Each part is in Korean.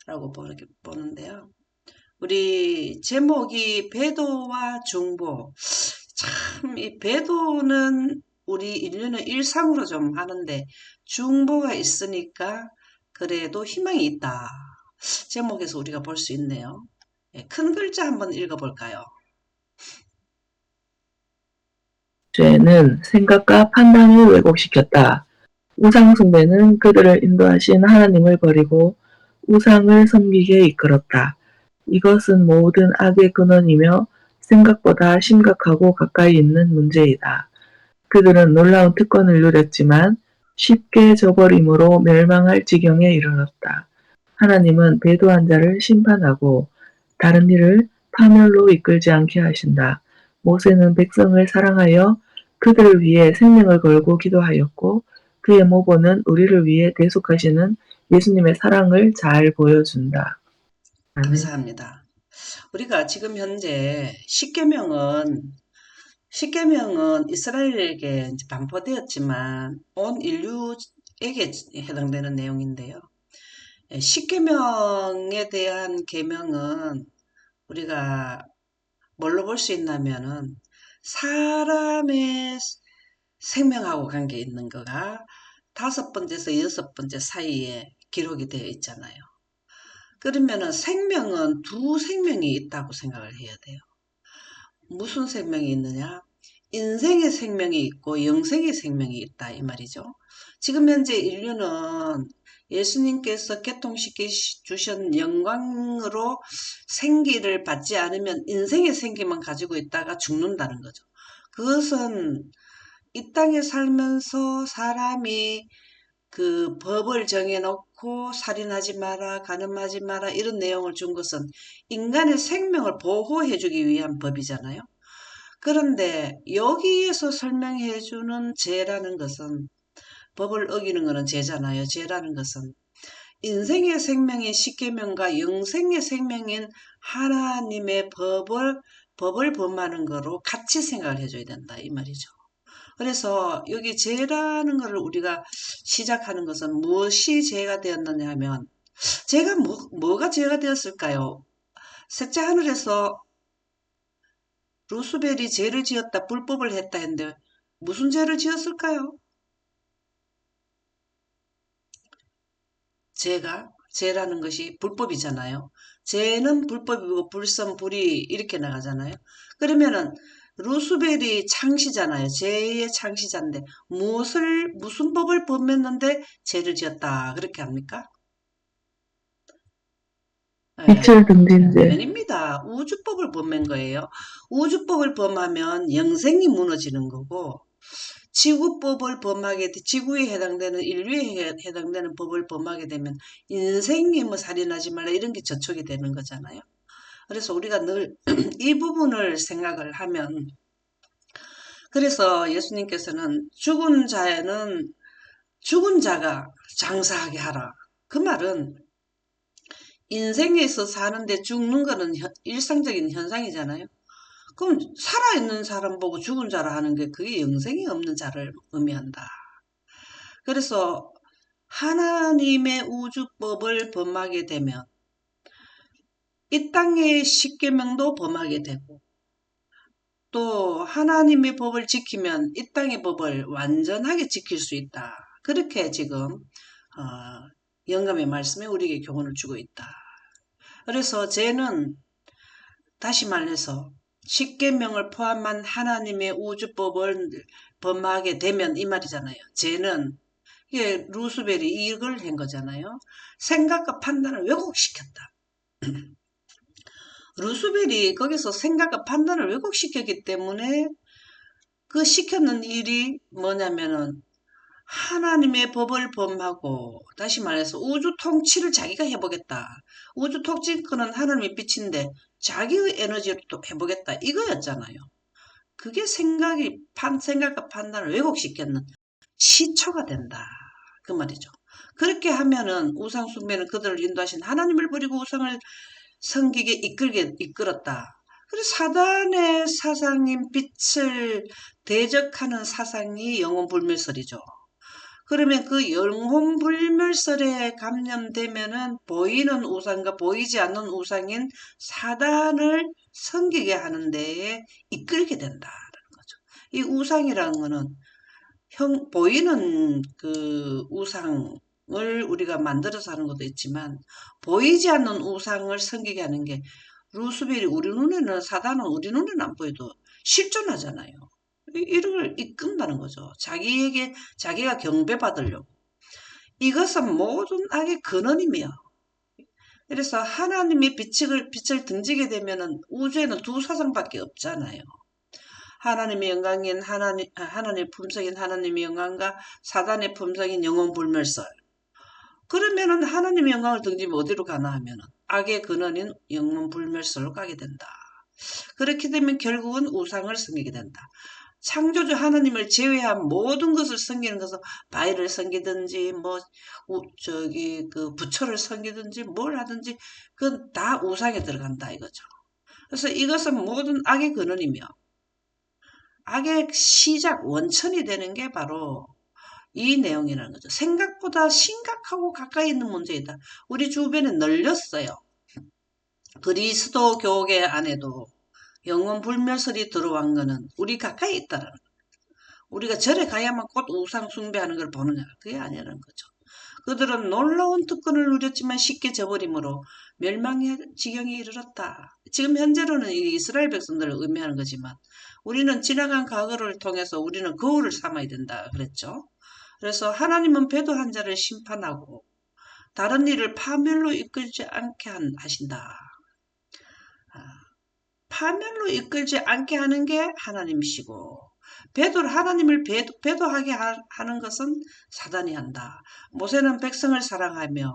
라고 보는데요. 우리 제목이 배도와 중보. 참, 이 배도는 우리 인류는 일상으로 좀 하는데 중보가 있으니까 그래도 희망이 있다. 제목에서 우리가 볼 수 있네요. 예, 큰 글자 한번 읽어볼까요? 죄는 생각과 판단을 왜곡시켰다. 우상 숭배는 그들을 인도하신 하나님을 버리고 우상을 섬기게 이끌었다. 이것은 모든 악의 근원이며 생각보다 심각하고 가까이 있는 문제이다. 그들은 놀라운 특권을 누렸지만 쉽게 저버림으로 멸망할 지경에 이르렀다. 하나님은 배도한 자를 심판하고 다른 일을 파멸로 이끌지 않게 하신다. 모세는 백성을 사랑하여 그들을 위해 생명을 걸고 기도하였고 그의 모본은 우리를 위해 대속하시는 예수님의 사랑을 잘 보여준다. 아멘. 감사합니다. 우리가 지금 현재 십계명은 이스라엘에게 이제 반포되었지만 온 인류에게 해당되는 내용인데요. 십계명에 대한 계명은 우리가 뭘로 볼 수 있냐면은 사람의 생명하고 관계 있는 거가 다섯 번째에서 여섯 번째 사이에 기록이 되어 있잖아요. 그러면은 생명은 두 생명이 있다고 생각을 해야 돼요. 무슨 생명이 있느냐? 인생의 생명이 있고 영생의 생명이 있다 이 말이죠. 지금 현재 인류는 예수님께서 개통시켜 주신 영광으로 생기를 받지 않으면 인생의 생기만 가지고 있다가 죽는다는 거죠. 그것은 이 땅에 살면서 사람이 그 법을 정해놓고 살인하지 마라, 간음하지 마라 이런 내용을 준 것은 인간의 생명을 보호해주기 위한 법이잖아요. 그런데 여기에서 설명해주는 죄라는 것은 법을 어기는 것은 죄잖아요. 죄라는 것은 인생의 생명인 십계명과 영생의 생명인 하나님의 법을 범하는 거로 같이 생각을 해줘야 된다 이 말이죠. 그래서 여기 죄라는 것을 우리가 시작하는 것은 무엇이 죄가 되었느냐 하면 죄가 뭐가 죄가 되었을까요? 셋째 하늘에서 루스벨이 죄를 지었다, 불법을 했다 했는데 무슨 죄를 지었을까요? 죄라는 것이 불법이잖아요. 죄는 불법이고 불선, 불이 이렇게 나가잖아요. 그러면은 루스벨이 창시잖아요. 죄의 창시자인데 무슨 법을 범했는데 죄를 지었다 그렇게 합니까? 예, 빛을 등진 죄. 아닙니다. 우주법을 범한 거예요. 우주법을 범하면 영생이 무너지는 거고 지구에 해당되는 인류에 해당되는 법을 범하게 되면 인생이 뭐 살인하지 말라 이런 게 저촉이 되는 거잖아요. 그래서 우리가 늘 이 부분을 생각을 하면 그래서 예수님께서는 죽은 자가 장사하게 하라. 그 말은 인생에서 사는데 죽는 거는 일상적인 현상이잖아요. 그럼 살아있는 사람 보고 죽은 자라 하는 게 그게 영생이 없는 자를 의미한다. 그래서 하나님의 우주법을 범하게 되면 이 땅의 십계명도 범하게 되고 또 하나님의 법을 지키면 이 땅의 법을 완전하게 지킬 수 있다. 그렇게 지금 영감의 말씀에 우리에게 교훈을 주고 있다. 그래서 죄는 다시 말해서 십계명을 포함한 하나님의 우주법을 범하게 되면 이 말이잖아요. 죄는 이게 루스벨이 이걸 한 거잖아요. 생각과 판단을 왜곡시켰다. 루스벨이 거기서 생각과 판단을 왜곡시켰기 때문에 그 시켰는 일이 뭐냐면은 하나님의 법을 범하고 다시 말해서 우주 통치를 자기가 해보겠다. 우주 통치권은 하나님의 빛인데 자기의 에너지로 또 해보겠다. 이거였잖아요. 그게 생각과 판단을 왜곡시켰는 시초가 된다. 그 말이죠. 그렇게 하면은 우상 숭배는 그들을 인도하신 하나님을 버리고 우상을 섬기게 이끌었다. 그래서 사단의 사상인 빛을 대적하는 사상이 영혼 불멸설이죠. 그러면 그 영혼불멸설에 감염되면은 보이는 우상과 보이지 않는 우상인 사단을 섬기게 하는 데에 이끌게 된다라는 거죠. 이 우상이라는 거는 보이는 그 우상을 우리가 만들어서 하는 것도 있지만 보이지 않는 우상을 섬기게 하는 게 루스벨이 우리 눈에는 사단은 우리 눈에는 안 보여도 실존하잖아요. 이런 걸 이끈다는 거죠. 자기에게 자기가 경배받으려고. 이것은 모든 악의 근원이며 그래서 하나님의 빛을 등지게 되면은 우주에는 두 사상밖에 없잖아요. 하나님의 영광인 하나님의 품성인 하나님의 영광과 사단의 품성인 영혼 불멸설. 그러면은 하나님의 영광을 등지면 어디로 가나 하면은 악의 근원인 영혼 불멸설로 가게 된다. 그렇게 되면 결국은 우상을 섬기게 된다. 창조주 하나님을 제외한 모든 것을 섬기는 것은 바위를 섬기든지 그 부처를 섬기든지 뭘 하든지 그건 다 우상에 들어간다 이거죠. 그래서 이것은 모든 악의 근원이며 악의 시작 원천이 되는 게 바로 이 내용이라는 거죠. 생각보다 심각하고 가까이 있는 문제이다. 우리 주변에 널렸어요. 그리스도 교계 안에도 영혼 불멸설이 들어온 거는 우리 가까이 있다라는 거예요. 우리가 절에 가야만 곧 우상 숭배하는 걸 보느냐. 그게 아니라는 거죠. 그들은 놀라운 특권을 누렸지만 쉽게 저버림으로 멸망의 지경에 이르렀다. 지금 현재로는 이스라엘 백성들을 의미하는 거지만 우리는 지나간 과거를 통해서 우리는 거울을 삼아야 된다 그랬죠. 그래서 하나님은 배도한 자를 심판하고 다른 일을 파멸로 이끌지 않게 하신다. 파멸로 이끌지 않게 하는 게 하나님이시고 하나님을 배도하게 하는 것은 사단이 한다. 모세는 백성을 사랑하며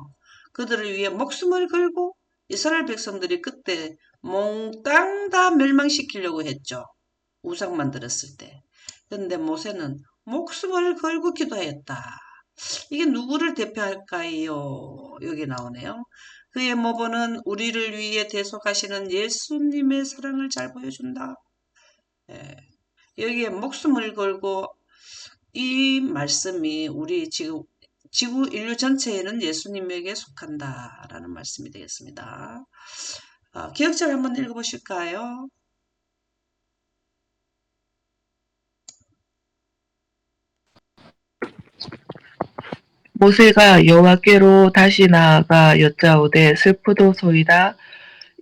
그들을 위해 목숨을 걸고 이스라엘 백성들이 그때 몽땅 다 멸망시키려고 했죠. 우상 만들었을 때. 그런데 모세는 목숨을 걸고 기도했다. 이게 누구를 대표할까요? 여기 나오네요. 그의 모범은 우리를 위해 대속하시는 예수님의 사랑을 잘 보여준다. 예, 여기에 목숨을 걸고 이 말씀이 우리 지구 인류 전체에는 예수님에게 속한다라는 말씀이 되겠습니다. 기억절 한번 읽어보실까요? 모세가 여호와께로 다시 나아가 여짜오되 슬프도소이다.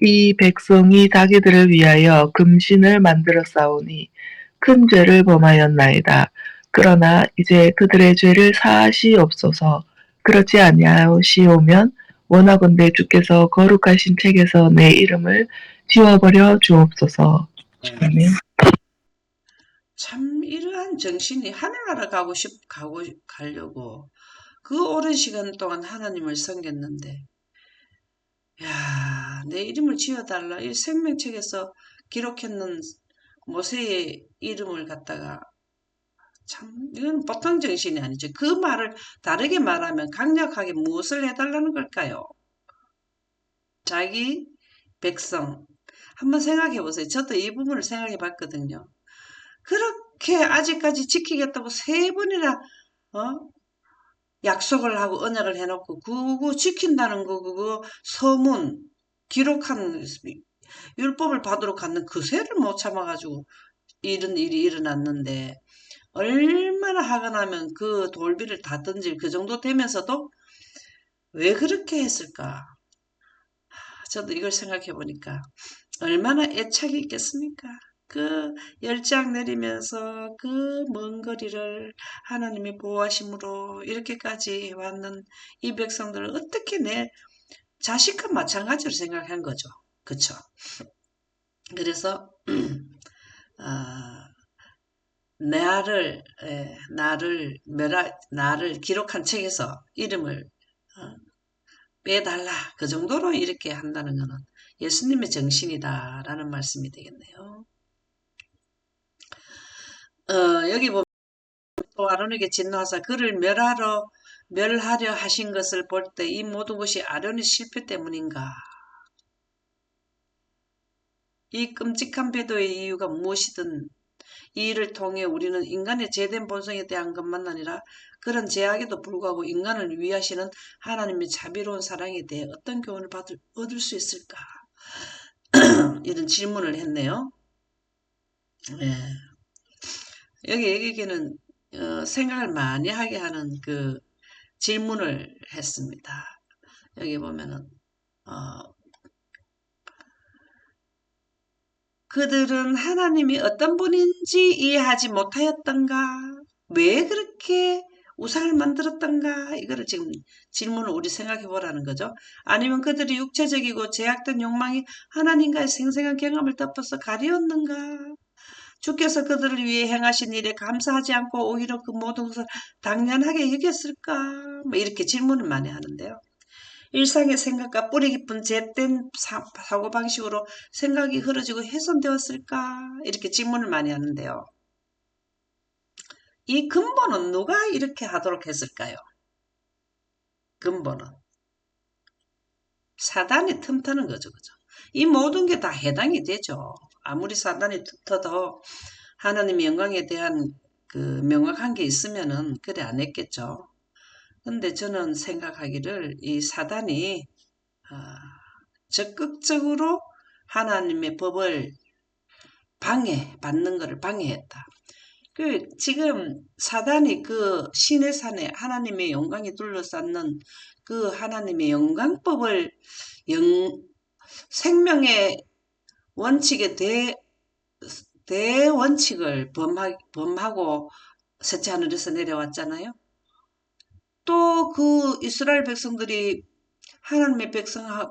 이 백성이 자기들을 위하여 금신을 만들어 싸우니 큰 죄를 범하였나이다. 그러나 이제 그들의 죄를 사하시옵소서. 그렇지 아니하시오면 원하건대 주께서 거룩하신 책에서 내 이름을 지워버려 주옵소서. 아멘. 참 이러한 정신이 하늘나라 가려고 그 오랜 시간 동안 하나님을 섬겼는데 야, 내 이름을 지어달라. 이 생명책에서 기록했는 모세의 이름을 갖다가 참 이건 보통 정신이 아니죠. 그 말을 다르게 말하면 강력하게 무엇을 해달라는 걸까요? 자기 백성 한번 생각해 보세요. 저도 이 부분을 생각해 봤거든요. 그렇게 아직까지 지키겠다고 세 번이나 어? 약속을 하고 언약을 해놓고 그거 지킨다는 거 그거 서문 기록한 율법을 받으러 갔는 그새를 못 참아가지고 이런 일이 일어났는데 얼마나 화가 나면 그 돌비를 다 던질 그 정도 되면서도 왜 그렇게 했을까? 저도 이걸 생각해 보니까 얼마나 애착이 있겠습니까? 그 열장 내리면서 그 먼 거리를 하나님이 보호하심으로 이렇게까지 왔는 이 백성들을 어떻게 내 자식과 마찬가지로 생각한 거죠. 그쵸? 그래서 아, 나를 기록한 책에서 이름을 어, 빼달라. 그 정도로 이렇게 한다는 것은 예수님의 정신이다라는 말씀이 되겠네요. 여기 보면 또 아론에게 진노하사 그를 멸하려 하신 것을 볼 때 이 모든 것이 아론의 실패 때문인가? 이 끔찍한 배도의 이유가 무엇이든 이 일을 통해 우리는 인간의 죄된 본성에 대한 것만 아니라 그런 죄악에도 불구하고 인간을 위하시는 하나님의 자비로운 사랑에 대해 어떤 교훈을 얻을 수 있을까? 이런 질문을 했네요. 예. 여기에게는 생각을 많이 하게 하는 그 질문을 했습니다. 여기 보면은 그들은 하나님이 어떤 분인지 이해하지 못하였던가? 왜 그렇게 우상을 만들었던가? 이거를 지금 질문을 우리 생각해 보라는 거죠. 아니면 그들이 육체적이고 제약된 욕망이 하나님과의 생생한 경험을 덮어서 가리웠는가? 주께서 그들을 위해 행하신 일에 감사하지 않고 오히려 그 모든 것을 당연하게 여겼을까? 뭐 이렇게 질문을 많이 하는데요. 일상의 생각과 뿌리 깊은 잿된 사고방식으로 생각이 흐려지고 훼손되었을까? 이렇게 질문을 많이 하는데요. 이 근본은 누가 이렇게 하도록 했을까요? 근본은 사단이 틈타는 거죠. 그죠? 이 모든 게 다 해당이 되죠. 아무리 사단이 틈터도 하나님의 영광에 대한 그 명확한 게 있으면은 그래 안 했겠죠. 근데 저는 생각하기를 이 사단이 적극적으로 하나님의 법을 방해받는 것을 방해했다. 지금 사단이 그 신의 산에 하나님의 영광이 둘러쌌는 그 하나님의 영광법을 생명의 원칙의 대원칙을 범하고 셋째 하늘에서 내려왔잖아요. 또 그 이스라엘 백성들이 하나님의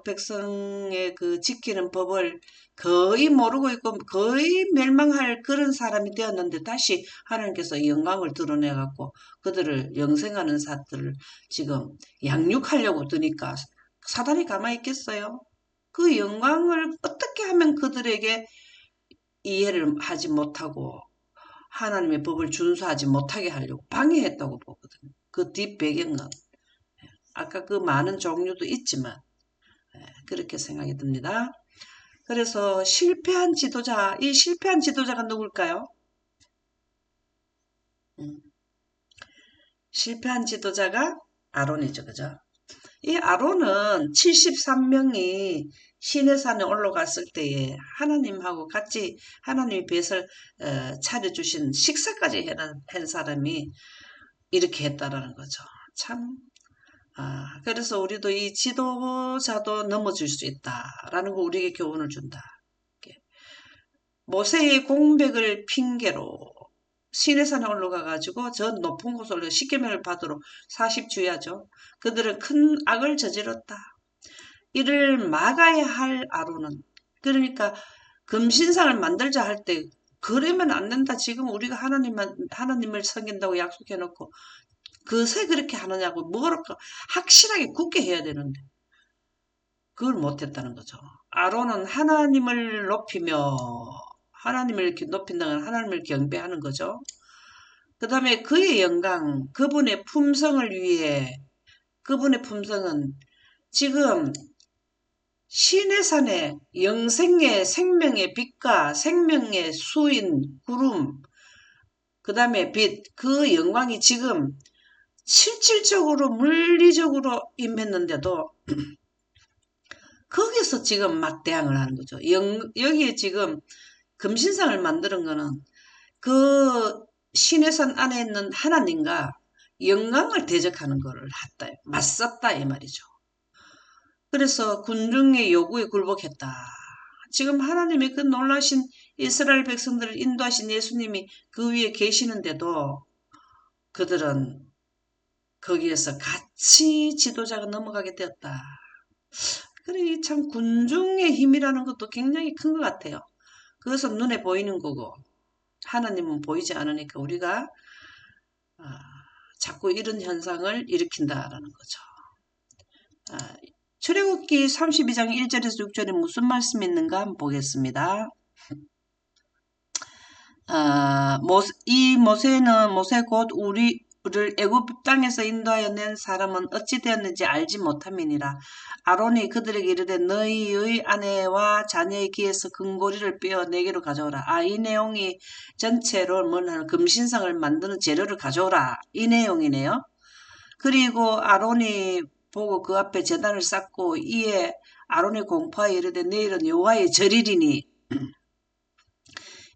백성의 그 지키는 법을 거의 모르고 있고 거의 멸망할 그런 사람이 되었는데 다시 하나님께서 영광을 드러내갖고 그들을 영생하는 사들을 지금 양육하려고 드니까 사단이 가만히 있겠어요? 그 영광을 어떻게 하면 그들에게 이해를 하지 못하고 하나님의 법을 준수하지 못하게 하려고 방해했다고 보거든요. 그 뒷배경은 아까 그 많은 종류도 있지만 그렇게 생각이 듭니다. 그래서 실패한 지도자, 이 실패한 지도자가 누굴까요? 실패한 지도자가 아론이죠. 그죠? 이 아론은 73명이 시내산에 올라갔을 때에 하나님하고 같이 하나님의 뱃을 차려주신 식사까지 한 사람이 이렇게 했다라는 거죠. 참 그래서 우리도 이 지도자도 넘어질 수 있다라는 거 우리에게 교훈을 준다. 모세의 공백을 핑계로 시내산에 올라가가지고 저 높은 곳으로 십계명을 받으러 40주야죠. 그들은 큰 악을 저질렀다. 이를 막아야 할 아론은 그러니까 금신상을 만들자 할 때 그러면 안 된다. 지금 우리가 하나님을 섬긴다고 약속해놓고 그새 그렇게 하느냐고 뭐랄까 확실하게 굳게 해야 되는데 그걸 못했다는 거죠. 아론은 하나님을 높이며 하나님을 이렇게 높인다는 하나님을 경배하는 거죠. 그 다음에 그의 영광, 그분의 품성을 위해 그분의 품성은 지금 시내산에 영생의 생명의 빛과 생명의 수인 구름 그 다음에 빛, 그 영광이 지금 실질적으로 물리적으로 임했는데도 거기서 지금 막 대항을 하는 거죠. 여기에 지금 금신상을 만드는 거는 그 시내산 안에 있는 하나님과 영광을 대적하는 거를 했다. 맞섰다 이 말이죠. 그래서 군중의 요구에 굴복했다. 지금 하나님의 그 놀라신 이스라엘 백성들을 인도하신 예수님이 그 위에 계시는데도 그들은 거기에서 같이 지도자가 넘어가게 되었다. 그래, 참 군중의 힘이라는 것도 굉장히 큰 것 같아요. 그것은 눈에 보이는 거고 하나님은 보이지 않으니까 우리가 자꾸 이런 현상을 일으킨다라는 거죠. 출애굽기 32장 1절에서 6절에 무슨 말씀이 있는가 한번 보겠습니다. 이 모세 곧 애굽 땅에서 인도하여 낸 사람은 어찌 되었는지 알지 못함이니라. 아론이 그들에게 이르되 너희의 아내와 자녀의 귀에서 금고리를 빼어 내게로 가져오라. 이 내용이 전체로 뭐냐면 금신상을 만드는 재료를 가져오라. 이 내용이네요. 그리고 아론이 보고 그 앞에 제단을 쌓고 이에 아론이 공포하여 이르되 내일은 여호와의 절일이니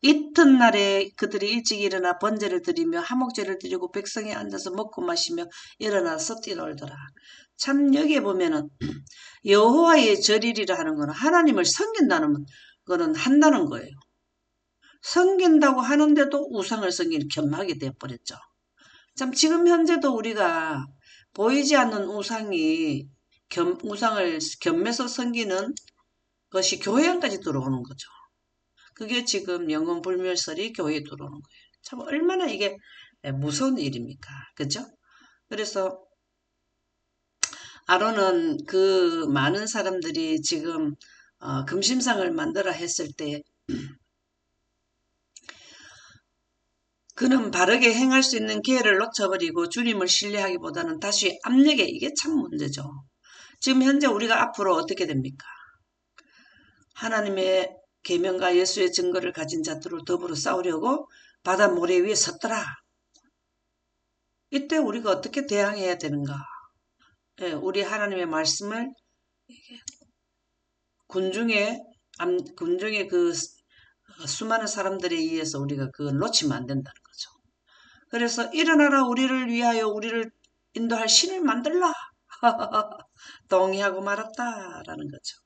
이튿날에 그들이 일찍 일어나 번제를 드리며 화목제를 드리고 백성이 앉아서 먹고 마시며 일어나서 뛰놀더라. 참 여기에 보면은 여호와의 절일이라 하는 거는 하나님을 섬긴다는 거는 한다는 거예요. 섬긴다고 하는데도 우상을 섬기는 겸하게 되어버렸죠. 참 지금 현재도 우리가 보이지 않는 우상을 겸해서 섬기는 것이 교회 안까지 들어오는 거죠. 그게 지금 영혼불멸설이 교회에 들어오는 거예요. 참 얼마나 이게 무서운 일입니까? 그죠? 그래서 아론은 그 많은 사람들이 지금 금심상을 만들어 했을 때 그는 바르게 행할 수 있는 기회를 놓쳐버리고 주님을 신뢰하기보다는 다시 압력에 이게 참 문제죠. 지금 현재 우리가 앞으로 어떻게 됩니까? 하나님의 계명과 예수의 증거를 가진 자들을 더불어 싸우려고 바다 모래 위에 섰더라. 이때 우리가 어떻게 대항해야 되는가? 우리 하나님의 말씀을 군중의 그 수많은 사람들에 의해서 우리가 그걸 놓치면 안 된다는 거죠. 그래서 일어나라 우리를 위하여 우리를 인도할 신을 만들라. 동의하고 말았다라는 거죠.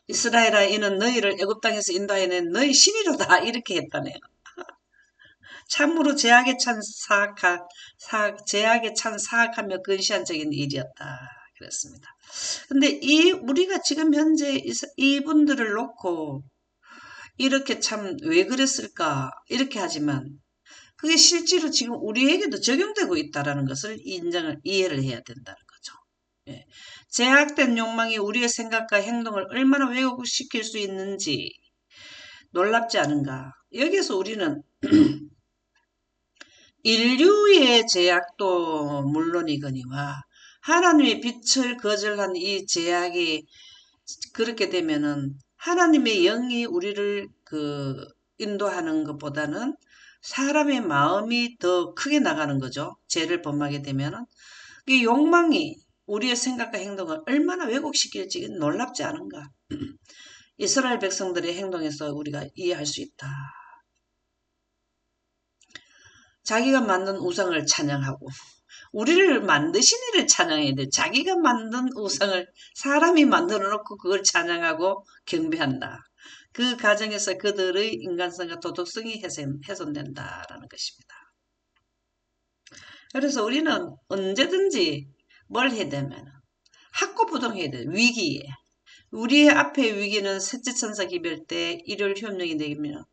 이스라엘아 이는 너희를 애굽 땅에서 인도해낸 너희 신이로다 이렇게 했다네요. 참으로 제약에 찬 사악하며 근시안적인 일이었다 그랬습니다. 근데 우리가 지금 현재 이분들을 놓고 이렇게 참 왜 그랬을까 이렇게 하지만 그게 실제로 지금 우리에게도 적용되고 있다는 것을 이해를 해야 된다는 거죠. 예. 제약된 욕망이 우리의 생각과 행동을 얼마나 왜곡시킬 수 있는지 놀랍지 않은가. 여기서 우리는 인류의 제약도 물론이거니와 하나님의 빛을 거절한 이 제약이 그렇게 되면은 하나님의 영이 우리를 인도하는 것보다는 사람의 마음이 더 크게 나가는 거죠. 죄를 범하게 되면은 이 욕망이 우리의 생각과 행동을 얼마나 왜곡시킬지 놀랍지 않은가. 이스라엘 백성들의 행동에서 우리가 이해할 수 있다. 자기가 만든 우상을 찬양하고 우리를 만드신 이를 찬양해야 돼. 자기가 만든 우상을 사람이 만들어 놓고 그걸 찬양하고 경배한다. 그 과정에서 그들의 인간성과 도덕성이 훼손된다라는 것입니다. 그래서 우리는 언제든지 뭘 해야 되면 학고부동해야 돼. 위기에. 우리의 앞에 위기는 셋째 천사 기별 때 일요일 휴업령이 되면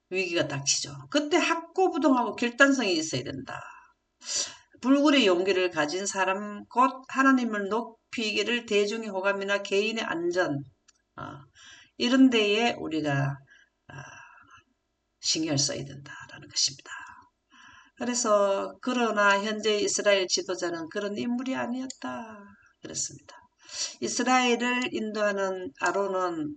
위기가 닥치죠. 그때 학고부동하고 결단성이 있어야 된다. 불굴의 용기를 가진 사람 곧 하나님을 높이기를 대중의 호감이나 개인의 안전 이런 데에 우리가 신경을 써야 된다라는 것입니다. 그래서 그러나 현재 이스라엘 지도자는 그런 인물이 아니었다 그랬습니다. 이스라엘을 인도하는 아론은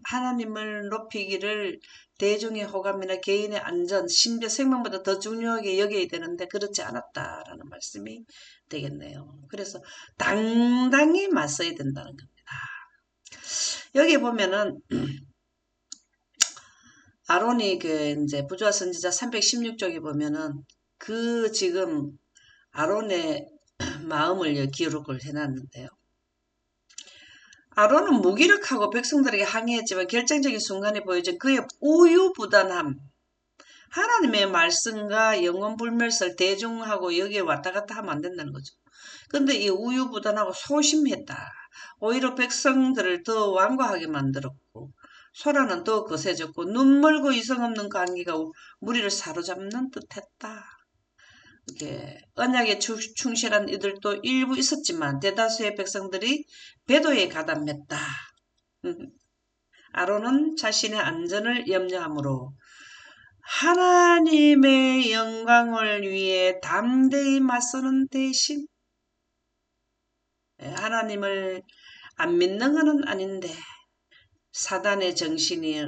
하나님을 높이기를 대중의 호감이나 개인의 안전, 심지어 생명보다 더 중요하게 여겨야 되는데 그렇지 않았다라는 말씀이 되겠네요. 그래서 당당히 맞서야 된다는 겁니다. 여기 보면은 아론이 이제 부조화 선지자 316쪽에 보면은 지금 아론의 마음을 기록을 해놨는데요. 아론은 무기력하고 백성들에게 항의했지만 결정적인 순간에 보여진 그의 우유부단함, 하나님의 말씀과 영혼불멸설 대중하고 여기에 왔다 갔다 하면 안 된다는 거죠. 근데 이 우유부단하고 소심했다. 오히려 백성들을 더 완고하게 만들었고 소라는 더 거세졌고 눈멀고 이성 없는 관계가 무리를 사로잡는 듯했다. 언약에 충실한 이들도 일부 있었지만 대다수의 백성들이 배도에 가담했다. 아론은 자신의 안전을 염려하므로 하나님의 영광을 위해 담대히 맞서는 대신 하나님을 안 믿는 것은 아닌데 사단의 정신이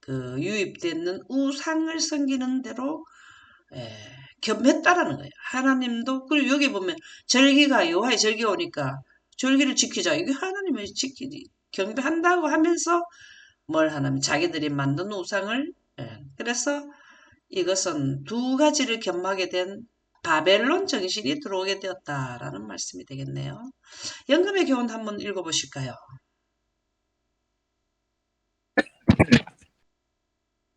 유입되는 우상을 섬기는 대로 예, 겸했다라는 거예요. 하나님도 그리고 여기 보면 절기가 여호와의 절기가 오니까 절기를 지키자. 이게 하나님의 지키지 경배한다고 하면서 뭘 하냐면 자기들이 만든 우상을 그래서 이것은 두 가지를 겸하게 된 바벨론 정신이 들어오게 되었다라는 말씀이 되겠네요. 영감의 교훈 한번 읽어보실까요?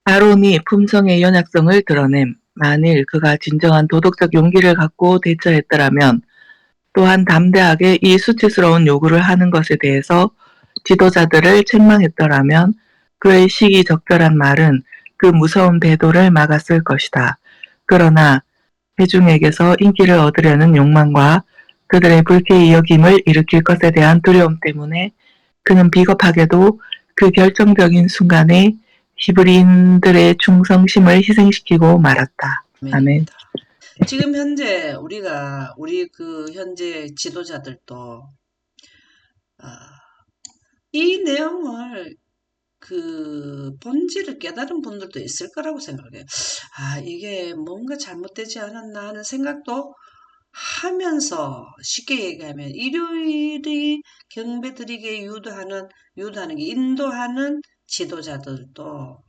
아론이 품성의 연약성을 드러냄. 만일 그가 진정한 도덕적 용기를 갖고 대처했더라면 또한 담대하게 이 수치스러운 요구를 하는 것에 대해서 지도자들을 책망했더라면 그의 시기적절한 말은 그 무서운 배도를 막았을 것이다. 그러나 회중에게서 인기를 얻으려는 욕망과 그들의 불쾌히 여김을 일으킬 것에 대한 두려움 때문에 그는 비겁하게도 그 결정적인 순간에 히브리인들의 충성심을 희생시키고 말았다. 아멘. 아멘입니다. 지금 현재 우리 현재 지도자들도 아, 이 내용을 본질을 깨달은 분들도 있을 거라고 생각해요. 이게 뭔가 잘못되지 않았나 하는 생각도 하면서 쉽게 얘기하면 일요일이 경배드리게 유도하는 게 인도하는 지도자들도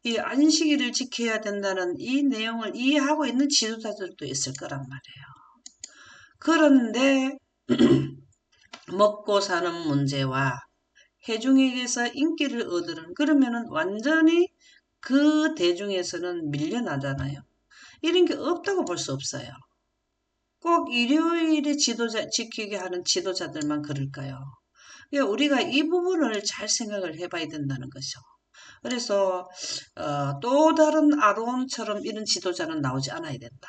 이 안식일을 지켜야 된다는 이 내용을 이해하고 있는 지도자들도 있을 거란 말이에요. 그런데 먹고 사는 문제와 대중에게서 인기를 얻으는 그러면은 완전히 그 대중에서는 밀려나잖아요. 이런 게 없다고 볼 수 없어요. 꼭 일요일에 지키게 하는 지도자들만 그럴까요? 그러니까 우리가 이 부분을 잘 생각을 해봐야 된다는 거죠. 그래서 또 다른 아론처럼 이런 지도자는 나오지 않아야 된다.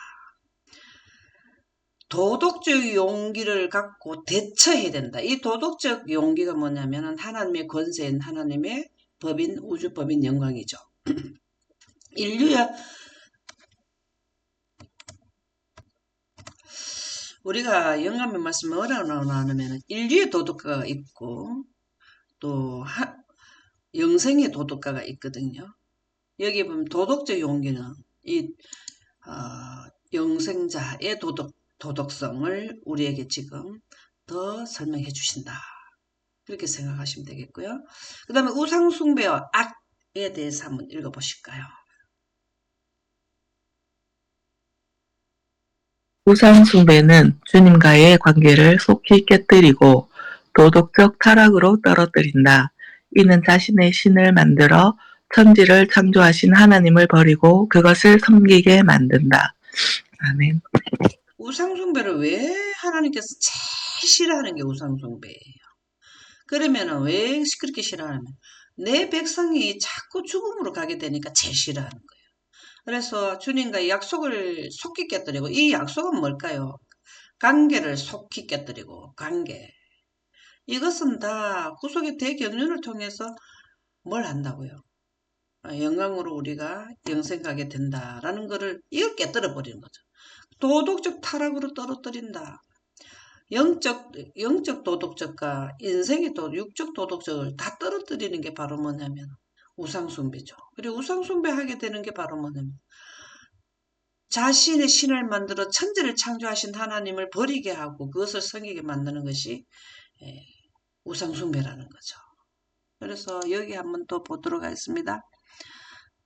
도덕적 용기를 갖고 대처해야 된다. 이 도덕적 용기가 뭐냐면 하나님의 권세인 하나님의 법인 우주법인 영광이죠. 인류야 우리가 영감의 말씀을 뭐라고 나누면 인류의 도덕가가 있고 또 영생의 도덕가가 있거든요. 여기 보면 도덕적 용기는 이 영생자의 도덕성을 우리에게 지금 더 설명해 주신다. 그렇게 생각하시면 되겠고요. 그 다음에 우상숭배와 악에 대해서 한번 읽어보실까요? 우상숭배는 주님과의 관계를 속히 깨뜨리고 도덕적 타락으로 떨어뜨린다. 이는 자신의 신을 만들어 천지를 창조하신 하나님을 버리고 그것을 섬기게 만든다. 아멘. 우상숭배를 왜 하나님께서 제일 싫어하는 게 우상숭배예요. 그러면은 왜 그렇게 싫어하냐면 내 백성이 자꾸 죽음으로 가게 되니까 제일 싫어하는 거예요. 그래서 주님과의 약속을 속히 깨뜨리고 이 약속은 뭘까요? 관계를 속히 깨뜨리고 관계. 이것은 다 구속의 대경륜을 통해서 뭘 한다고요? 영광으로 우리가 영생 가게 된다라는 거를 이걸 깨뜨려 버리는 거죠. 도덕적 타락으로 떨어뜨린다. 영적 도덕적과 인생의 육적 도덕적을 다 떨어뜨리는 게 바로 뭐냐면 우상숭배죠. 그리고 우상숭배하게 되는 게 바로 뭐냐면 자신의 신을 만들어 천지를 창조하신 하나님을 버리게 하고 그것을 섬기게 만드는 것이 예, 우상숭배라는 거죠. 그래서 여기 한번 또 보도록 하겠습니다.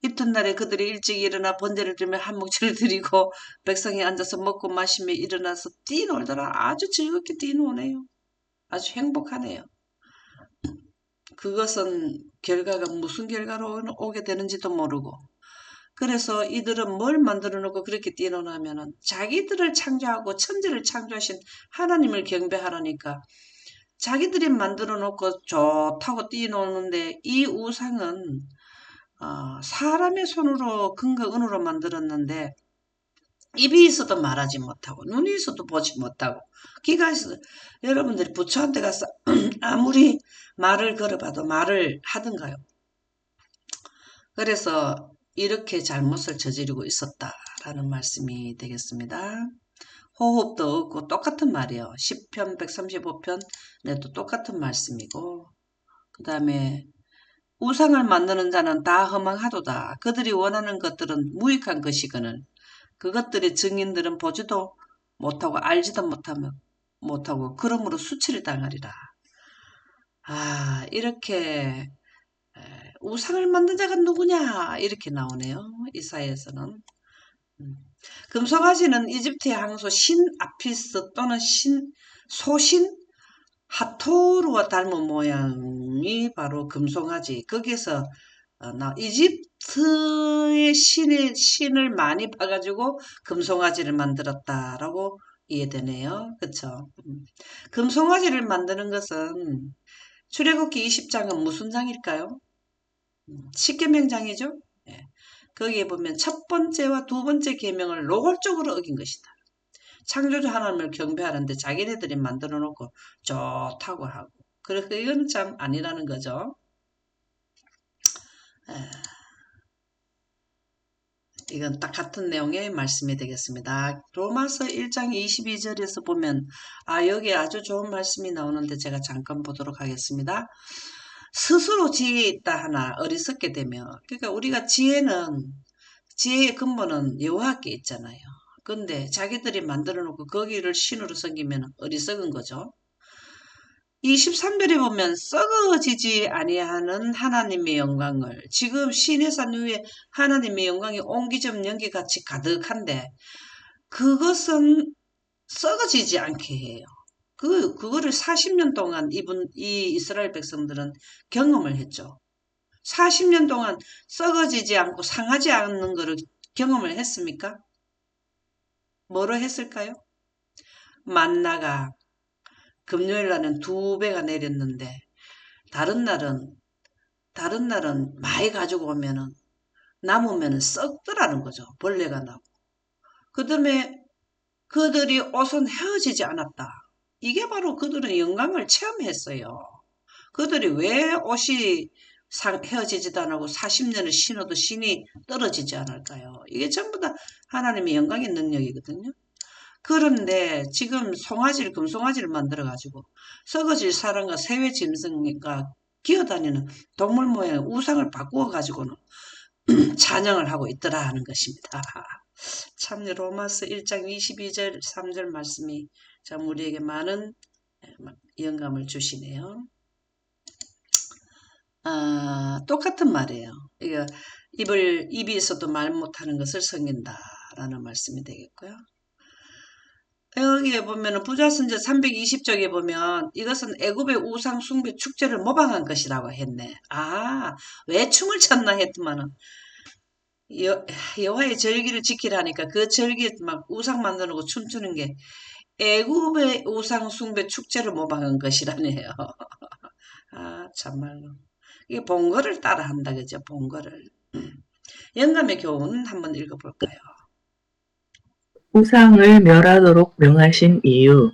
이튿날에 그들이 일찍 일어나 번제를 들며 한 몫을 드리고 백성이 앉아서 먹고 마시며 일어나서 뛰놀더라. 아주 즐겁게 뛰노네요. 아주 행복하네요. 그것은 결과가 무슨 결과로 오게 되는지도 모르고 그래서 이들은 뭘 만들어 놓고 그렇게 뛰노냐면은 자기들을 창조하고 천지를 창조하신 하나님을 경배하라니까 자기들이 만들어 놓고 좋다고 뛰노는데 이 우상은 사람의 손으로 금과 은으로 만들었는데 입이 있어도 말하지 못하고 눈이 있어도 보지 못하고 귀가 있어도 여러분들이 부처한테 가서 아무리 말을 걸어봐도 말을 하던가요. 그래서 이렇게 잘못을 저지르고 있었다라는 말씀이 되겠습니다. 호흡도 없고 똑같은 말이에요. 10편 135편에도 똑같은 말씀이고, 그 다음에 우상을 만드는 자는 다 허망하도다. 그들이 원하는 것들은 무익한 것이거늘 그것들의 증인들은 보지도 못하고 알지도 못하고 그러므로 수치를 당하리라. 아, 이렇게 우상을 만든 자가 누구냐 이렇게 나오네요. 이사야에서는. 음. 금송아지는 이집트의 항소 신 아피스 또는 소신 하토르와 닮은 모양이 바로 금송아지. 거기서 이집트의 신을 많이 봐가지고 금송아지를 만들었다라고 이해되네요. 그쵸? 금송아지를 만드는 것은 출애굽기 20장은 무슨 장일까요? 십계명장이죠. 예. 거기에 보면 첫 번째와 두 번째 계명을 노골적으로 어긴 것이다. 창조주 하나님을 경배하는데 자기네들이 만들어 놓고 좋다고 하고. 그래서 이건 참 아니라는 거죠. 예. 이건 딱 같은 내용의 말씀이 되겠습니다. 로마서 1장 22절에서 보면 여기 아주 좋은 말씀이 나오는데 제가 잠깐 보도록 하겠습니다. 스스로 지혜 있다 하나 어리석게 되며 그러니까 우리가 지혜의 근본은 여호와께 있잖아요. 근데 자기들이 만들어 놓고 거기를 신으로 섬기면 어리석은 거죠. 23절에 보면 썩어지지 아니하는 하나님의 영광을 지금 시내산 위에 하나님의 영광이 옹기점 연기같이 가득한데 그것은 썩어지지 않게 해요. 그거를 40년 동안 이 이스라엘 백성들은 경험을 했죠. 40년 동안 썩어지지 않고 상하지 않는 것을 경험을 했습니까? 뭐로 했을까요? 만나가 금요일 날은 2배가 내렸는데 다른 날은 많이 가지고 오면은 남으면은 썩더라는 거죠. 벌레가 나고. 그 다음에 그들이 옷은 헤어지지 않았다. 이게 바로 그들은 영광을 체험했어요. 그들이 왜 옷이 헤어지지도 않고 40년을 신어도 신이 떨어지지 않을까요? 이게 전부 다 하나님의 영광의 능력이거든요. 그런데 지금 금송아지를 만들어가지고 썩어질 사람과 새외 짐승과 기어다니는 동물 모양의 우상을 바꾸어가지고는 찬양을 하고 있더라 하는 것입니다. 참 로마서 1장 22절 3절 말씀이 참 우리에게 많은 영감을 주시네요. 똑같은 말이에요. 이거 입이 있어도 말 못하는 것을 섬긴다라는 말씀이 되겠고요. 여기에 보면은 부자선제 320쪽에 보면 이것은 애굽의 우상 숭배 축제를 모방한 것이라고 했네. 왜 춤을 췄나 했더만은 여호와의 절기를 지키라니까 그 절기에 막 우상 만드는 춤추는 게 애굽의 우상 숭배 축제를 모방한 것이라네요. 참말로. 이게 본거를 따라한다 그죠? 본거를. 영감의 교훈 한번 읽어볼까요? 우상을 멸하도록 명하신 이유.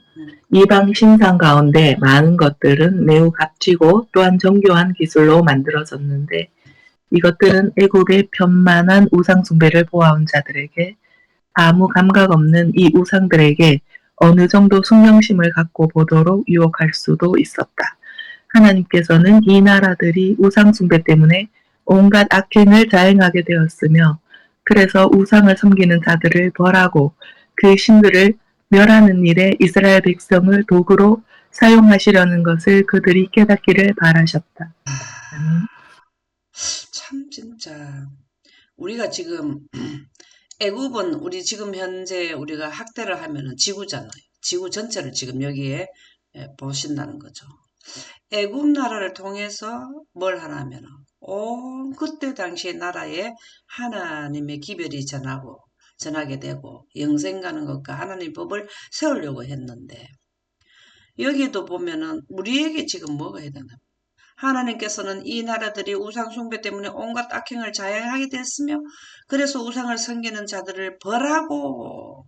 이방 신상 가운데 많은 것들은 매우 값지고 또한 정교한 기술로 만들어졌는데 이것들은 애굽의 편만한 우상 숭배를 보아온 자들에게 아무 감각 없는 이 우상들에게 어느 정도 숙명심을 갖고 보도록 유혹할 수도 있었다. 하나님께서는 이 나라들이 우상 숭배 때문에 온갖 악행을 자행하게 되었으며 그래서 우상을 섬기는 자들을 벌하고 그 신들을 멸하는 일에 이스라엘 백성을 도구로 사용하시려는 것을 그들이 깨닫기를 바라셨다. 참 진짜 우리가 지금 애굽은 우리 지금 현재 우리가 학대를 하면은 지구잖아요. 지구 전체를 지금 여기에 보신다는 거죠. 애굽 나라를 통해서 뭘 하냐면은 그때 당시의 나라에 하나님의 기별이 전하게 되고 영생 가는 것과 하나님 법을 세우려고 했는데 여기에도 보면은 우리에게 지금 뭐가 해야 되나? 하나님께서는 이 나라들이 우상 숭배 때문에 온갖 악행을 자행하게 됐으며 그래서 우상을 섬기는 자들을 벌하고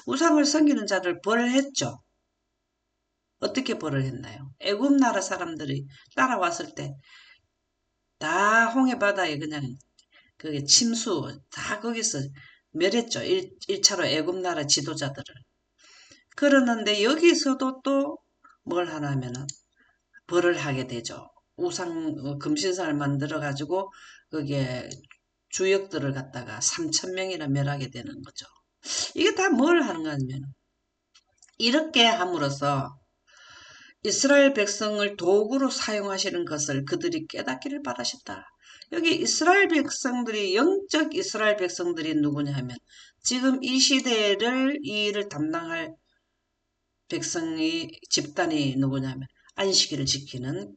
우상을 섬기는 자들을 벌했죠. 어떻게 벌을 했나요? 애굽 나라 사람들이 따라왔을 때 다 홍해 바다에 그냥 그게 침수 다 거기서 멸했죠. 1차로 애굽 나라 지도자들을. 그러는데 여기서도 또 뭘 하냐면은 벌을 하게 되죠. 금신상을 만들어 가지고 거기에 주역들을 갖다가 3천 명이나 멸하게 되는 거죠. 이게 다 뭘 하는 거냐면 이렇게 함으로써 이스라엘 백성을 도구로 사용하시는 것을 그들이 깨닫기를 바라셨다. 여기 이스라엘 백성들이 영적 이스라엘 백성들이 누구냐 하면 지금 이 시대를 이 일을 담당할 백성이 집단이 누구냐면 안식일을 지키는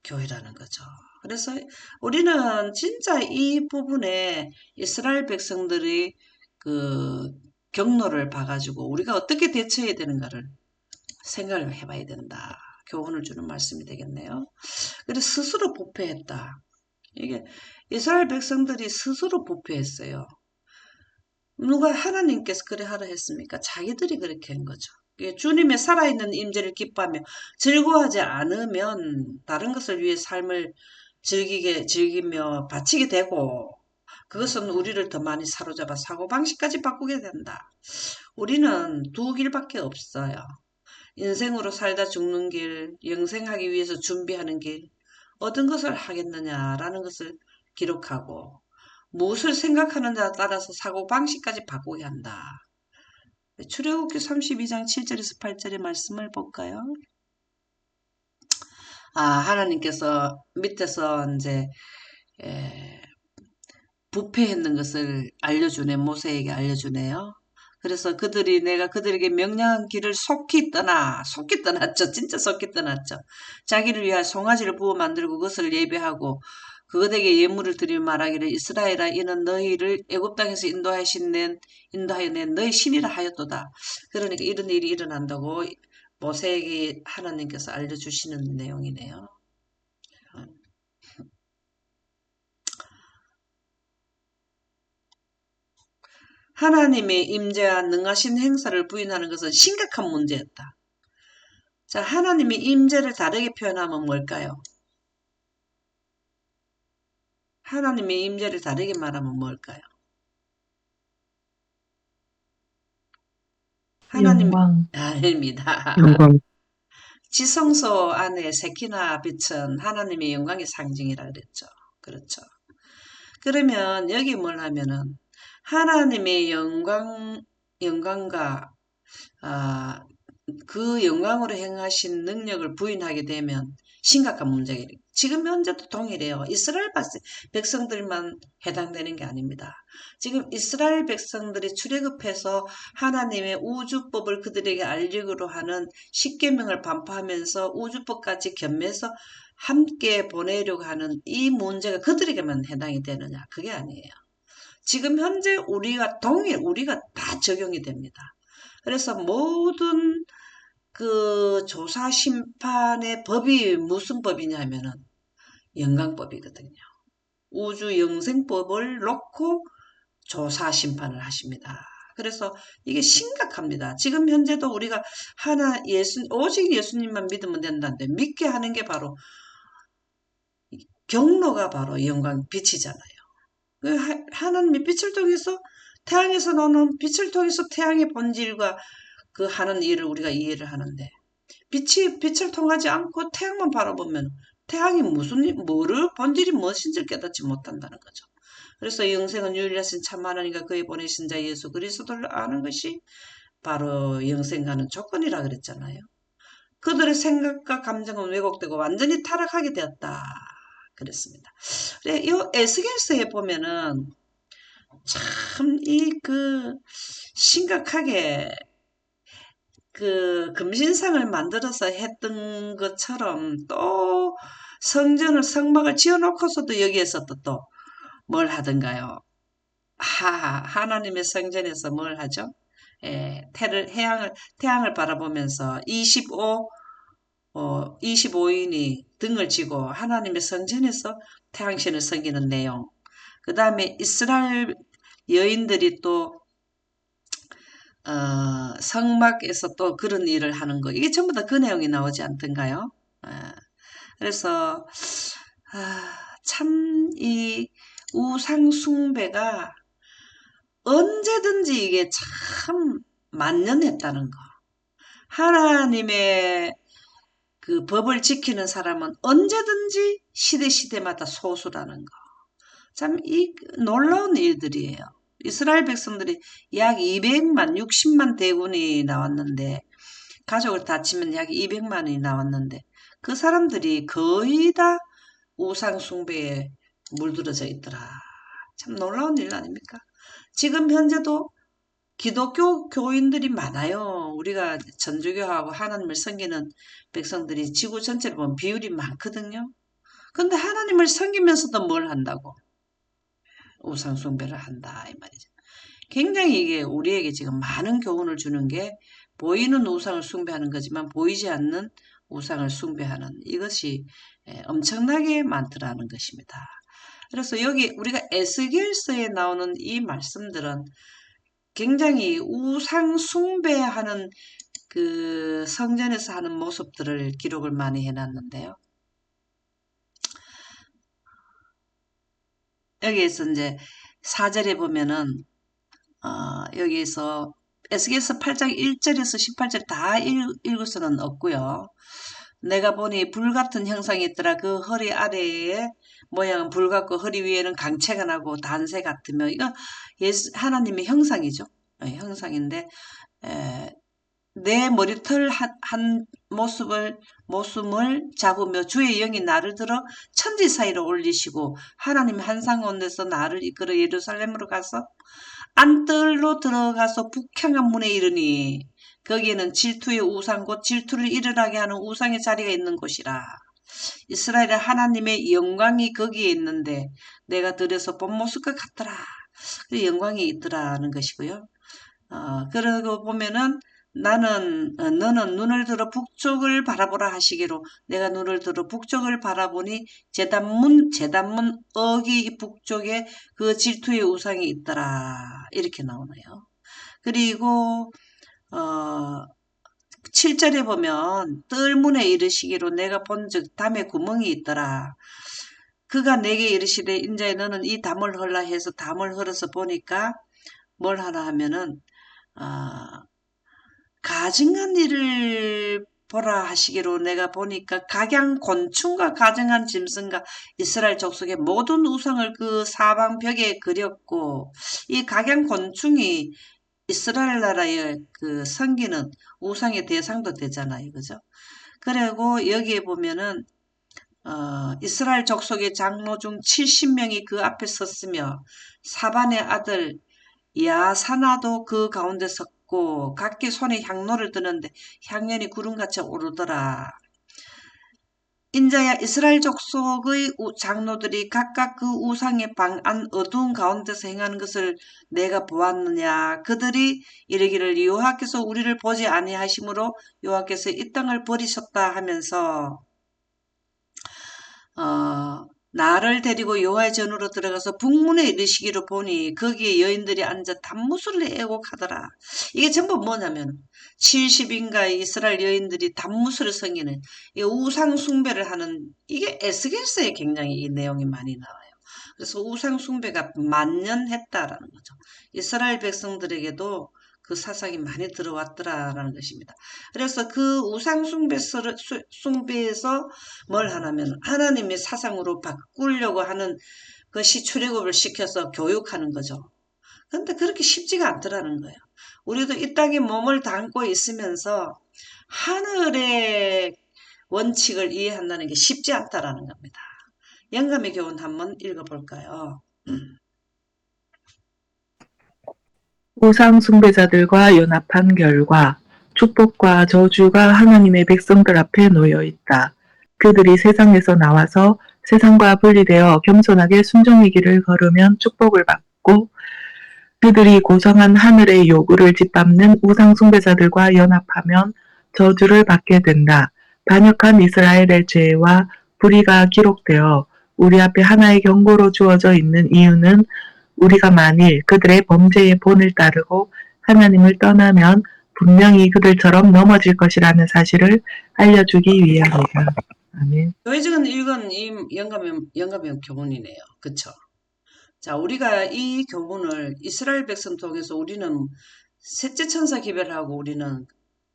교회라는 거죠. 그래서 우리는 진짜 이 부분에 이스라엘 백성들이 그 경로를 봐가지고 우리가 어떻게 대처해야 되는가를 생각을 해봐야 된다. 교훈을 주는 말씀이 되겠네요. 그래서 스스로 부패했다. 이게 이스라엘 백성들이 스스로 부패했어요. 누가 하나님께서 그래 하라 했습니까? 자기들이 그렇게 한 거죠. 주님의 살아있는 임재를 기뻐하며 즐거워하지 않으면 다른 것을 위해 삶을 즐기며 바치게 되고 그것은 우리를 더 많이 사로잡아 사고방식까지 바꾸게 된다. 우리는 두 길밖에 없어요. 인생으로 살다 죽는 길, 영생하기 위해서 준비하는 길, 어떤 것을 하겠느냐라는 것을 기록하고 무엇을 생각하느냐에 따라서 사고방식까지 바꾸게 한다. 출애굽기 32장 7절에서 8절의 말씀을 볼까요? 하나님께서 밑에서 이제 부패했는 것을 알려주네, 모세에게 알려주네요. 그래서 내가 그들에게 명령한 길을 속히 떠났죠. 진짜 속히 떠났죠. 자기를 위하여 송아지를 부어 만들고 그것을 예배하고 그것에게 예물을 드리며 말하기를 이스라엘아 이는 너희를 애굽 땅에서 인도하여 낸 너희 신이라 하였도다. 그러니까 이런 일이 일어난다고 모세에게 하나님께서 알려주시는 내용이네요. 하나님의 임재와 능하신 행사를 부인하는 것은 심각한 문제였다. 자, 하나님의 임재를 다르게 표현하면 뭘까요? 하나님의 임재를 다르게 말하면 뭘까요? 하나님, 영광, 아닙니다. 영광. 지성소 안에 세키나 빛은 하나님의 영광의 상징이라 그랬죠. 그렇죠. 그러면 여기 뭘 하면은 하나님의 영광과 그 영광으로 행하신 능력을 부인하게 되면 심각한 문제예요. 지금 현재도 동일해요. 이스라엘 백성들만 해당되는 게 아닙니다. 지금 이스라엘 백성들이 출애굽해서 하나님의 우주법을 그들에게 알리기로 하는 십계명을 반포하면서 우주법까지 겸해서 함께 보내려고 하는 이 문제가 그들에게만 해당이 되느냐? 그게 아니에요. 지금 현재 우리가 다 적용이 됩니다. 그래서 모든 그 조사 심판의 법이 무슨 법이냐면은 영광법이거든요. 우주 영생법을 놓고 조사 심판을 하십니다. 그래서 이게 심각합니다. 지금 현재도 우리가 오직 예수님만 믿으면 된다는데 믿게 하는 게 바로 경로가 바로 영광 빛이잖아요. 하나님의 빛을 통해서 태양에서 나오는 빛을 통해서 태양의 본질과 그 하는 일을 우리가 이해를 하는데 빛을 통하지 않고 태양만 바라보면 태양이 본질이 무엇인지를 깨닫지 못한다는 거죠. 그래서 영생은 유일하신 참 하나님과 그의 보내신 자 예수 그리스도를 아는 것이 바로 영생하는 조건이라 그랬잖아요. 그들의 생각과 감정은 왜곡되고 완전히 타락하게 되었다. 그랬습니다. 이 에스겔서에 보면은 참 심각하게 금신상을 만들어서 했던 것처럼 또 성막을 지어놓고서도 여기에서 또 뭘 하던가요? 하나님의 성전에서 뭘 하죠? 태양을 바라보면서 25인이 등을 지고 하나님의 성전에서 태양신을 섬기는 내용. 그 다음에 이스라엘 여인들이 또 성막에서 또 그런 일을 하는 거. 이게 전부 다 그 내용이 나오지 않던가요? 그래서 참 우상 숭배가 언제든지 이게 참 만연했다는 거. 하나님의 그 법을 지키는 사람은 언제든지 시대마다 소수라는 거. 참 놀라운 일들이에요. 이스라엘 백성들이 약 200만, 60만 대군이 나왔는데 가족을 다 치면 약 200만이 나왔는데 그 사람들이 거의 다 우상 숭배에 물들어져 있더라. 참 놀라운 일 아닙니까? 지금 현재도 기독교 교인들이 많아요. 우리가 전주교하고 하나님을 섬기는 백성들이 지구 전체로 보면 비율이 많거든요. 근데 하나님을 섬기면서도 뭘 한다고? 우상 숭배를 한다 이 말이죠. 굉장히 이게 우리에게 지금 많은 교훈을 주는 게 보이는 우상을 숭배하는 거지만 보이지 않는 우상을 숭배하는 이것이 엄청나게 많더라는 것입니다. 그래서 여기 우리가 에스겔서에 나오는 이 말씀들은 굉장히 우상 숭배하는 그 성전에서 하는 모습들을 기록을 많이 해놨는데요. 여기에서 이제 4절에 보면은 여기에서 에스겔서 8장 1절에서 18절 다 읽을 수는 없고요. 내가 보니 불같은 형상이 있더라. 그 허리 아래에 모양은 불 같고 허리 위에는 강체가 나고 단새 같으며 이거 하나님의 형상이죠. 형상인데 내 머리털 한 모습을 잡으며 주의 영이 나를 들어 천지 사이로 올리시고 하나님 한상 가운데서 나를 이끌어 예루살렘으로 가서 안뜰로 들어가서 북향한 문에 이르니 거기에는 질투의 우상 곧 질투를 일어나게 하는 우상의 자리가 있는 곳이라. 이스라엘의 하나님의 영광이 거기에 있는데 내가 들여서 본 모습과 같더라. 그 영광이 있더라는 것이고요. 그러고 보면은 너는 눈을 들어 북쪽을 바라보라 하시기로 내가 눈을 들어 북쪽을 바라보니 제단문 어기 북쪽에 그 질투의 우상이 있더라. 이렇게 나오네요. 그리고 7절에 보면 뜰문에 이르시기로 내가 본즉 담에 구멍이 있더라. 그가 내게 이르시되 인자에 너는 이 담을 헐라 해서 담을 헐어서 보니까 뭘 하나 하면은 가증한 일을 보라 하시기로 내가 보니까 각양 곤충과 가증한 짐승과 이스라엘 족속의 모든 우상을 그 사방 벽에 그렸고 이 각양 곤충이 이스라엘 나라의 그 섬기는 우상의 대상도 되잖아요. 그죠? 그리고 여기에 보면은 이스라엘 족속의 장로 중 70명이 그 앞에 섰으며 사반의 아들 야사나도 그 가운데 섰고 각기 손에 향로를 드는데 향연이 구름같이 오르더라. 인자야 이스라엘 족속의 장로들이 각각 그 우상의 방안 어두운 가운데서 행하는 것을 내가 보았느냐. 그들이 이르기를 여호와께서 우리를 보지 아니하심으로 여호와께서 이 땅을 버리셨다 하면서 나를 데리고 여호와의 전으로 들어가서 북문에 이르시기로 보니 거기에 여인들이 앉아 단무술을 애곡하더라. 이게 전부 뭐냐면 70인가 이스라엘 여인들이 단무술을 섬기는 이 우상 숭배를 하는 이게 에스겔서에 굉장히 이 내용이 많이 나와요. 그래서 우상 숭배가 만연했다라는 거죠. 이스라엘 백성들에게도 그 사상이 많이 들어왔더라라는 것입니다. 그래서 그 우상 숭배에서 뭘 하냐면 하나님의 사상으로 바꾸려고 하는 것이 출애굽을 시켜서 교육하는 거죠. 근데 그렇게 쉽지가 않더라는 거예요. 우리도 이 땅에 몸을 담고 있으면서 하늘의 원칙을 이해한다는 게 쉽지 않다라는 겁니다. 영감의 교훈 한번 읽어볼까요? 우상 숭배자들과 연합한 결과 축복과 저주가 하나님의 백성들 앞에 놓여 있다. 그들이 세상에서 나와서 세상과 분리되어 겸손하게 순종의 길을 걸으면 축복을 받고 그들이 고성한 하늘의 요구를 짓밟는 우상 숭배자들과 연합하면 저주를 받게 된다. 반역한 이스라엘의 죄와 불의가 기록되어 우리 앞에 하나의 경고로 주어져 있는 이유는 우리가 만일 그들의 범죄의 본을 따르고 하나님을 떠나면 분명히 그들처럼 넘어질 것이라는 사실을 알려주기 위함이다. 아멘. 교회적은 읽은 이 영감의 교훈이네요. 그쵸? 자, 우리가 이 교훈을 이스라엘 백성 통해서 우리는 셋째 천사 기별하고 우리는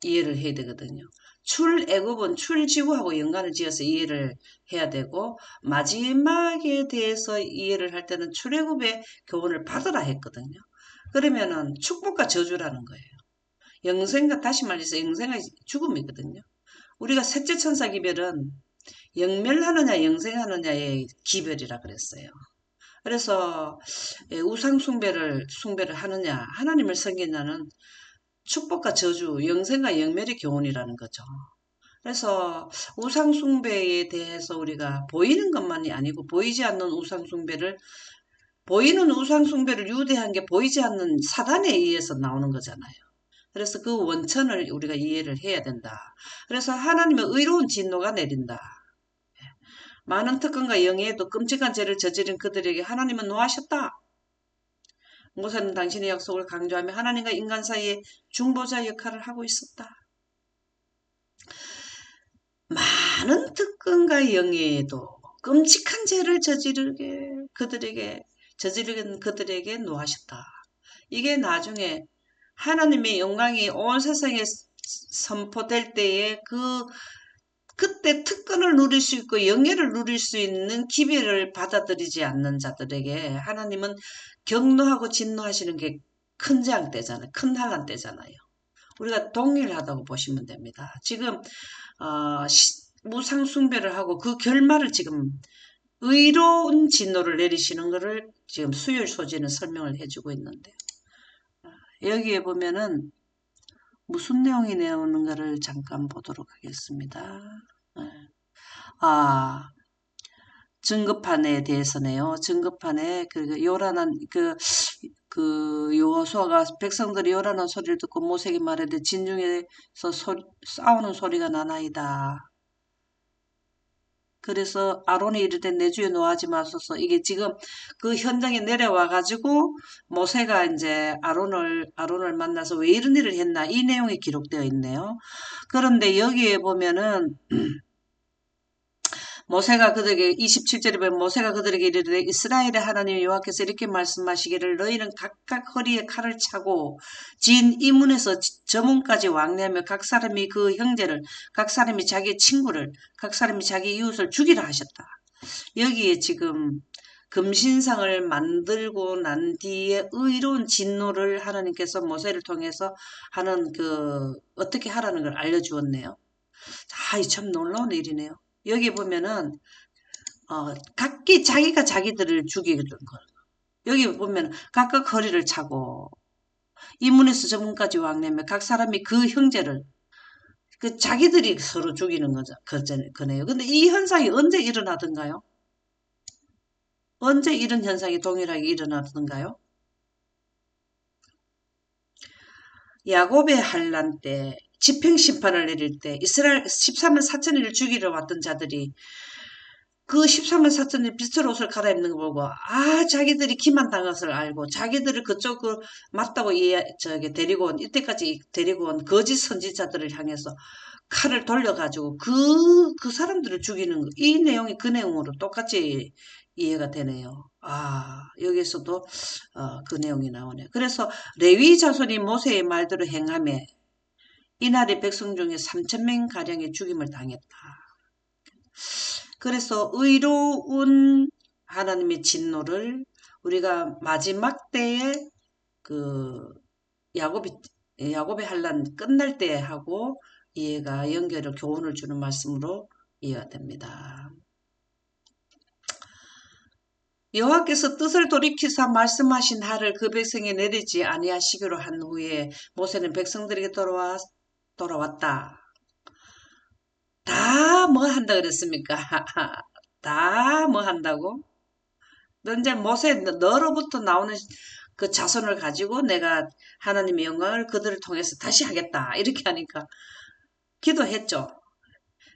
이해를 해야 되거든요. 출애굽은 출지구하고 연관을 지어서 이해를 해야 되고 마지막에 대해서 이해를 할 때는 출애굽의 교훈을 받으라 했거든요. 그러면은 축복과 저주라는 거예요. 영생과 다시 말해서 영생과 죽음이거든요. 우리가 셋째 천사 기별은 영멸하느냐 영생하느냐의 기별이라 그랬어요. 그래서 우상 숭배를 하느냐 하나님을 섬기냐는 축복과 저주, 영생과 영멸의 교훈이라는 거죠. 그래서 우상숭배에 대해서 우리가 보이는 것만이 아니고 보이지 않는 우상숭배를 보이는 우상숭배를 유대한 게 보이지 않는 사단에 의해서 나오는 거잖아요. 그래서 그 원천을 우리가 이해를 해야 된다. 그래서 하나님의 의로운 진노가 내린다. 많은 특권과 영예에도 끔찍한 죄를 저지른 그들에게 하나님은 노하셨다. 모세는 당신의 약속을 강조하며 하나님과 인간 사이에 중보자 역할을 하고 있었다. 많은 특권과 영예에도 끔찍한 죄를 저지르는 그들에게 노하셨다. 이게 나중에 하나님의 영광이 온 세상에 선포될 때에 그때 특권을 누릴 수 있고 영예를 누릴 수 있는 기별을 받아들이지 않는 자들에게 하나님은 경노하고 진노하시는 게 큰 장 때잖아요. 큰 환란 때잖아요. 우리가 동일하다고 보시면 됩니다. 지금 무상 숭배를 하고 그 결말을 지금 의로운 진노를 내리시는 것을 지금 수열 소지는 설명을 해주고 있는데 여기에 보면은 무슨 내용이 나오는가를 잠깐 보도록 하겠습니다. 아, 증거판에 대해서네요. 증거판에 요란한 여호수아가 백성들이 요란한 소리를 듣고 모세에게 말하되 진중에서 싸우는 소리가 나나이다. 그래서 아론이 이르되 내 주에 노하지 마소서. 이게 지금 그 현장에 내려와 가지고 모세가 이제 아론을 만나서 왜 이런 일을 했나 이 내용이 기록되어 있네요. 그런데 여기에 보면은 모세가 그들에게 27절에 보면 모세가 그들에게 이르되 이스라엘의 하나님 여호와께서 이렇게 말씀하시기를 너희는 각각 허리에 칼을 차고 진 이문에서 저 문까지 왕래하며 각 사람이 그 형제를 각 사람이 자기 친구를 각 사람이 자기 이웃을 죽이라 하셨다. 여기에 지금 금신상을 만들고 난 뒤에 의로운 진노를 하나님께서 모세를 통해서 하는 어떻게 하라는 걸 알려주었네요. 아, 참 놀라운 일이네요. 여기 보면은 각기 자기가 자기들을 죽이는 거. 여기 보면 각각 허리를 차고 이 문에서 저 문까지 왕래며 각 사람이 그 형제를 자기들이 서로 죽이는 거죠. 그네요. 근데 이 현상이 언제 일어나던가요? 언제 이런 현상이 동일하게 일어나던가요? 야곱의 환란 때 집행심판을 내릴 때 이스라엘 13만 4천을 죽이러 왔던 자들이 그 13만 4천의 빛을 옷을 갈아입는 거 보고 자기들이 기만 당한 것을 알고 자기들을 그쪽으로 맞다고 데리고 온 이때까지 데리고 온 거짓 선지자들을 향해서 칼을 돌려가지고 그 사람들을 죽이는 거, 이 내용이 그 내용으로 똑같이 이해가 되네요. 여기서도 그 내용이 나오네요. 그래서 레위 자손이 모세의 말대로 행하며 이날의 백성 중에 3천 명 가량의 죽임을 당했다. 그래서 의로운 하나님의 진노를 우리가 마지막 때에 그 야곱의 환란 끝날 때 하고 이해가 연결을 교훈을 주는 말씀으로 이해가 됩니다. 여호와께서 뜻을 돌이키사 말씀하신 하를 그 백성에 내리지 아니하시기로 한 후에 모세는 백성들에게 돌아왔다. 다 뭐 한다 그랬습니까? 다 뭐 한다고? 너 이제 모세 너로부터 나오는 그 자손을 가지고 내가 하나님의 영광을 그들을 통해서 다시 하겠다. 이렇게 하니까 기도했죠.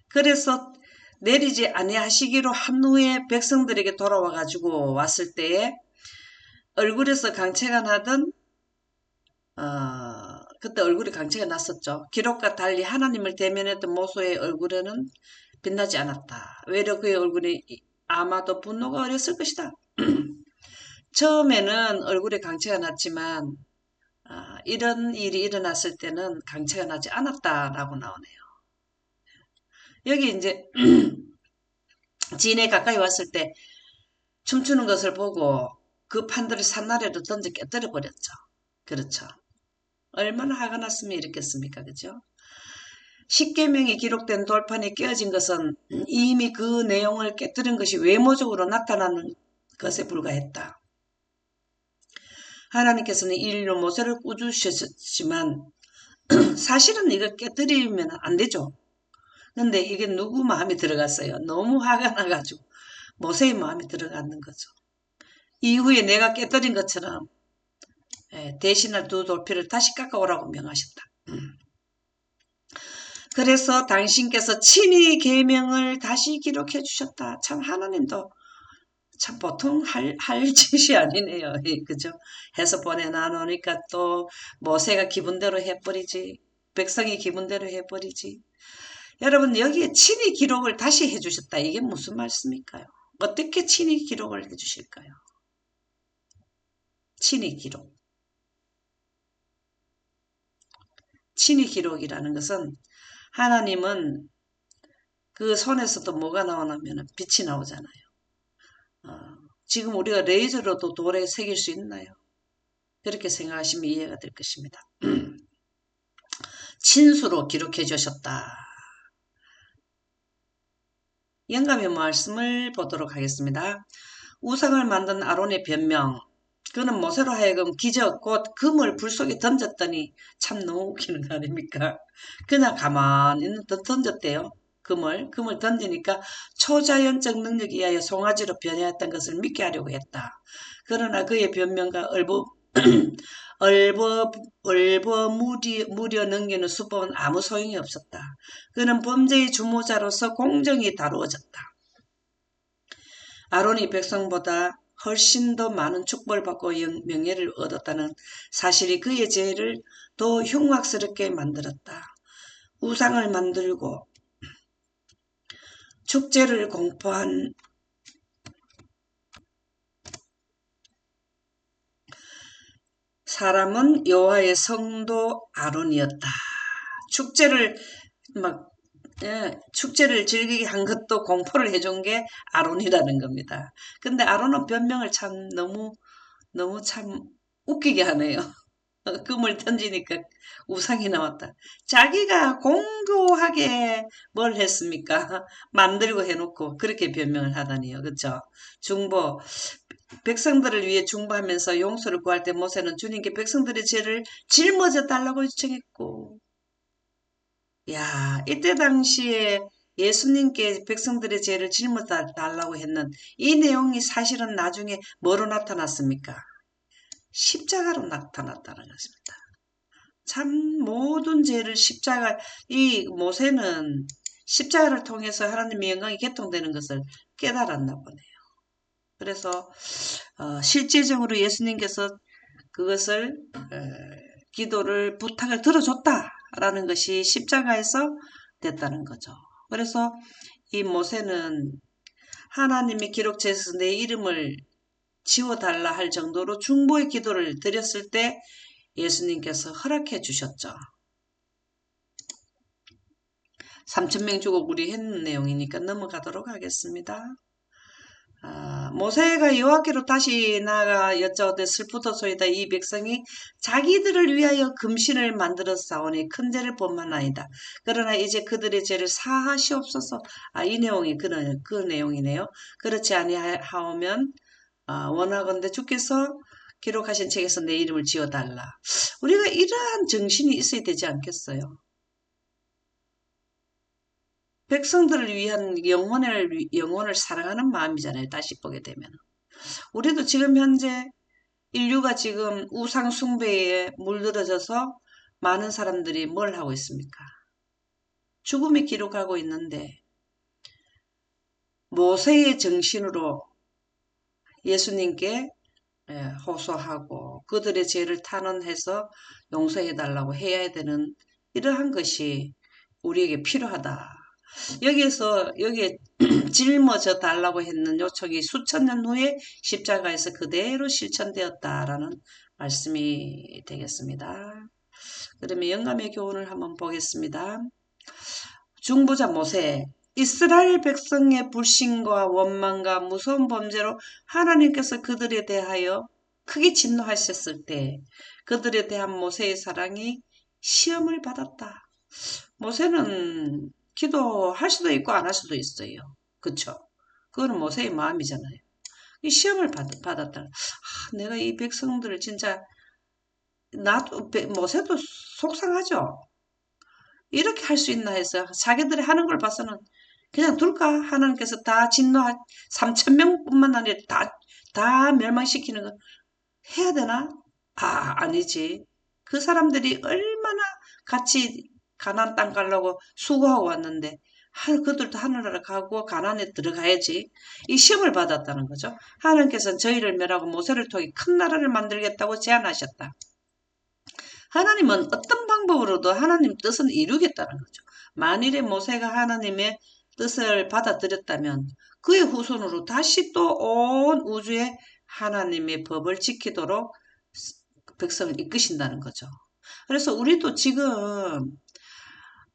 그래서 내리지 아니하시기로 한 후에 백성들에게 돌아와 가지고 왔을 때에 얼굴에서 강체가 나던 그때 얼굴이 강체가 났었죠. 기록과 달리 하나님을 대면했던 모세의 얼굴에는 빛나지 않았다. 외려 그의 얼굴이 아마도 분노가 어렸을 것이다. 처음에는 얼굴에 강체가 났지만 이런 일이 일어났을 때는 강체가 나지 않았다라고 나오네요. 여기 이제 지인에 가까이 왔을 때 춤추는 것을 보고 그 판들을 산나래로 던져 깨뜨려 버렸죠. 그렇죠. 얼마나 화가 났으면 이랬겠습니까? 그죠? 십계명이 기록된 돌판이 깨어진 것은 이미 그 내용을 깨뜨린 것이 외모적으로 나타나는 것에 불과했다. 하나님께서는 인류 모세를 꾸짖으셨지만 사실은 이거 깨뜨리면 안 되죠. 근데 이게 누구 마음에 들어갔어요? 너무 화가 나가지고 모세의 마음에 들어가는 거죠. 이후에 내가 깨뜨린 것처럼 대신할 두 돌피를 다시 깎아오라고 명하셨다. 그래서 당신께서 친히 계명을 다시 기록해 주셨다. 참 하나님도 참 보통 할 짓이 아니네요. 그죠? 해서 보내놔놓으니까 또 모세가 기분대로 해버리지. 백성이 기분대로 해버리지. 여러분 여기에 친히 기록을 다시 해주셨다. 이게 무슨 말씀일까요? 어떻게 친히 기록을 해주실까요? 친히 기록. 친히 기록이라는 것은 하나님은 그 손에서도 뭐가 나오냐면 빛이 나오잖아요. 지금 우리가 레이저로도 돌에 새길 수 있나요? 그렇게 생각하시면 이해가 될 것입니다. 친수로 기록해 주셨다. 영감의 말씀을 보도록 하겠습니다. 우상을 만든 아론의 변명. 그는 모세로 하여금 기적 곧 금을 불 속에 던졌더니 참 너무 웃기는 거 아닙니까? 그냥 가만히 던졌대요. 금을 던지니까 초자연적 능력에 의하여 송아지로 변해왔던 것을 믿게 하려고 했다. 그러나 그의 변명과 얼버무려 넘기는 수법은 아무 소용이 없었다. 그는 범죄의 주모자로서 공정히 다루어졌다. 아론이 백성보다 훨씬 더 많은 축복을 받고 명예를 얻었다는 사실이 그의 죄를 더 흉악스럽게 만들었다. 우상을 만들고 축제를 공포한 사람은 여호와의 성도 아론이었다. 축제를 막 축제를 즐기게 한 것도 공포를 해준 게 아론이라는 겁니다. 근데 아론은 변명을 참 너무 참 웃기게 하네요. 금을 던지니까 우상이 나왔다. 자기가 공고하게 뭘 했습니까? 만들고 해놓고 그렇게 변명을 하다니요. 그쵸? 중보. 백성들을 위해 중보하면서 용서를 구할 때 모세는 주님께 백성들의 죄를 짊어져 달라고 요청했고, 야, 이때 당시에 예수님께 백성들의 죄를 짊어져 달라고 했는 이 내용이 사실은 나중에 뭐로 나타났습니까? 십자가로 나타났다는 것입니다. 참 모든 죄를 이 모세는 십자가를 통해서 하나님의 영광이 개통되는 것을 깨달았나 보네요. 그래서 실제적으로 예수님께서 그것을 기도를 부탁을 들어줬다라는 것이 십자가에서 됐다는 거죠. 그래서 이 모세는 하나님의 기록책에서 내 이름을 지워달라 할 정도로 중보의 기도를 드렸을 때 예수님께서 허락해 주셨죠. 3,000명 주고 우리 했는 내용이니까 넘어가도록 하겠습니다. 모세가 여호와께로 다시 나아가 여짜오되 슬프도소이다. 이 백성이 자기들을 위하여 금신을 만들어 싸우니 큰 죄를 범하나이다. 그러나 이제 그들의 죄를 사하시옵소서. 이 내용이 그 내용이네요. 그렇지 아니하오면 원하건대 주께서 기록하신 책에서 내 이름을 지어달라. 우리가 이러한 정신이 있어야 되지 않겠어요? 백성들을 위한 영혼을 사랑하는 마음이잖아요. 다시 보게 되면. 우리도 지금 현재 인류가 지금 우상 숭배에 물들어져서 많은 사람들이 뭘 하고 있습니까? 죽음이 기록하고 있는데 모세의 정신으로 예수님께 호소하고 그들의 죄를 탄원해서 용서해달라고 해야 되는 이러한 것이 우리에게 필요하다. 여기에 짊어져 달라고 했는 요청이 수천 년 후에 십자가에서 그대로 실천되었다라는 말씀이 되겠습니다. 그러면 영감의 교훈을 한번 보겠습니다. 중보자 모세, 이스라엘 백성의 불신과 원망과 무서운 범죄로 하나님께서 그들에 대하여 크게 진노하셨을 때 그들에 대한 모세의 사랑이 시험을 받았다. 모세는 기도할 수도 있고 안 할 수도 있어요. 그쵸? 그거는 모세의 마음이잖아요. 이 시험을 받았다. 내가 이 백성들을 진짜 모세도 속상하죠. 이렇게 할 수 있나 해서 자기들이 하는 걸 봐서는 그냥 둘까? 하나님께서 다 진노 3천 명뿐만 아니라 다 멸망시키는 거 해야 되나? 아니지. 그 사람들이 얼마나 같이 가나안 땅 가려고 수고하고 왔는데 그들도 하늘나라 가고 가나안에 들어가야지. 이 시험을 받았다는 거죠. 하나님께서는 저희를 멸하고 모세를 통해 큰 나라를 만들겠다고 제안하셨다. 하나님은 어떤 방법으로도 하나님 뜻은 이루겠다는 거죠. 만일에 모세가 하나님의 뜻을 받아들였다면 그의 후손으로 다시 또 온 우주에 하나님의 법을 지키도록 백성을 이끄신다는 거죠. 그래서 우리도 지금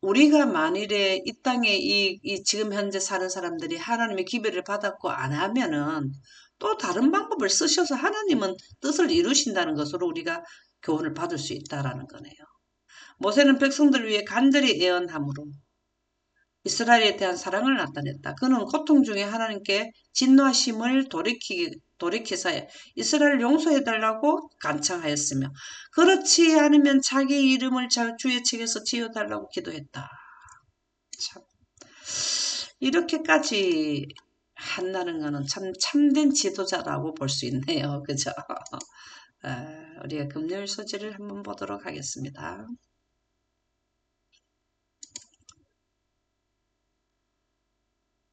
우리가 만일에 이 땅에 이 지금 현재 사는 사람들이 하나님의 기별을 받았고 안 하면은 또 다른 방법을 쓰셔서 하나님은 뜻을 이루신다는 것으로 우리가 교훈을 받을 수 있다라는 거네요. 모세는 백성들을 위해 간절히 애언함으로 이스라엘에 대한 사랑을 나타냈다. 그는 고통 중에 하나님께 진노하심을 돌이키사 이스라엘을 용서해달라고 간청하였으며 그렇지 않으면 자기 이름을 주의 측에서 지어달라고 기도했다. 참 이렇게까지 한다는 것은 참 참된 지도자라고 볼 수 있네요. 그죠? 우리가 금요일 소지를 한번 보도록 하겠습니다.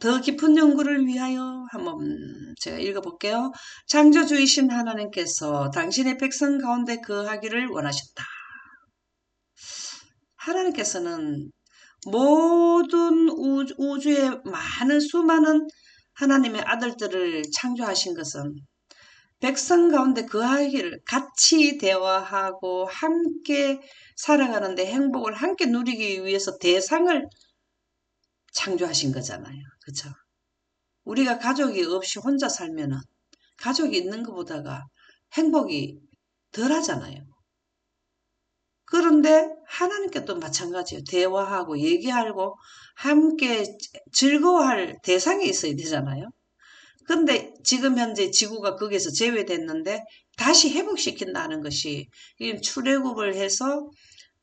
더 깊은 연구를 위하여 한번 제가 읽어볼게요. 창조주이신 하나님께서 당신의 백성 가운데 거하기를 원하셨다. 하나님께서는 모든 우주의 많은 수많은 하나님의 아들들을 창조하신 것은 백성 가운데 거하기를 같이 대화하고 함께 살아가는데 행복을 함께 누리기 위해서 대상을 창조하신 거잖아요. 그렇죠? 우리가 가족이 없이 혼자 살면은 가족이 있는 것보다가 행복이 덜 하잖아요. 그런데 하나님께도 마찬가지예요. 대화하고 얘기하고 함께 즐거워할 대상이 있어야 되잖아요. 근데 지금 현재 지구가 거기에서 제외됐는데 다시 회복시킨다는 것이 출애굽을 해서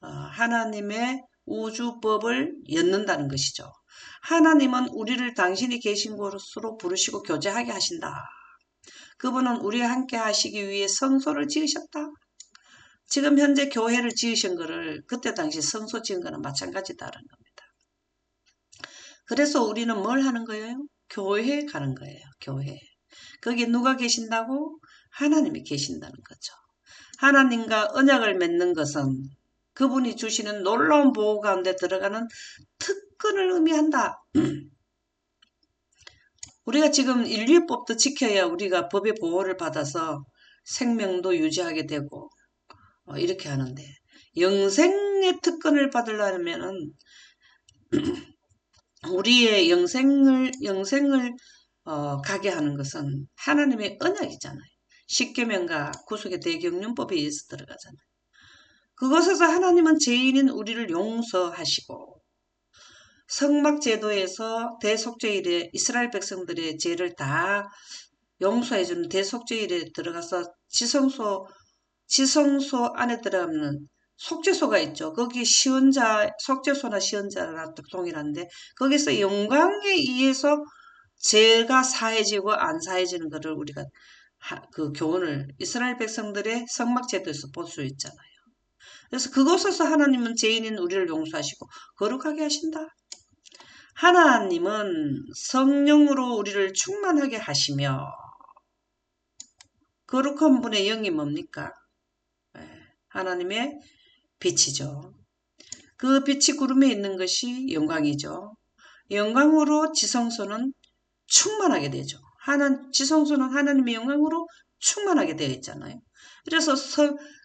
하나님의 우주법을 엿는다는 것이죠. 하나님은 우리를 당신이 계신 곳으로 부르시고 교제하게 하신다. 그분은 우리와 함께 하시기 위해 성소를 지으셨다. 지금 현재 교회를 지으신 거를 그때 당시 성소 지은 거는 마찬가지다라는 겁니다. 그래서 우리는 뭘 하는 거예요? 교회에 가는 거예요. 교회. 거기 누가 계신다고? 하나님이 계신다는 거죠. 하나님과 언약을 맺는 것은 그분이 주시는 놀라운 보호 가운데 들어가는 특권을 의미한다. 우리가 지금 인류법도 지켜야 우리가 법의 보호를 받아서 생명도 유지하게 되고 이렇게 하는데 영생의 특권을 받으려면은 우리의 영생을 가게 하는 것은 하나님의 언약이잖아요. 십계명과 구속의 대경륜법에 의해서 들어가잖아요. 그것에서 하나님은 죄인인 우리를 용서하시고 성막제도에서 대속죄일에 이스라엘 백성들의 죄를 다 용서해주는 대속죄일에 들어가서 지성소 안에 들어가면 속죄소가 있죠. 거기 속죄소나 시언자나 동일한데 거기서 영광에 의해서 죄가 사해지고 안 사해지는 것을 우리가 그 교훈을 이스라엘 백성들의 성막제도에서 볼 수 있잖아요. 그래서 그곳에서 하나님은 죄인인 우리를 용서하시고 거룩하게 하신다. 하나님은 성령으로 우리를 충만하게 하시며 거룩한 분의 영이 뭡니까? 하나님의 빛이죠. 그 빛이 구름에 있는 것이 영광이죠. 영광으로 지성소는 충만하게 되죠. 지성소는 하나님의 영광으로 충만하게 되어 있잖아요. 그래서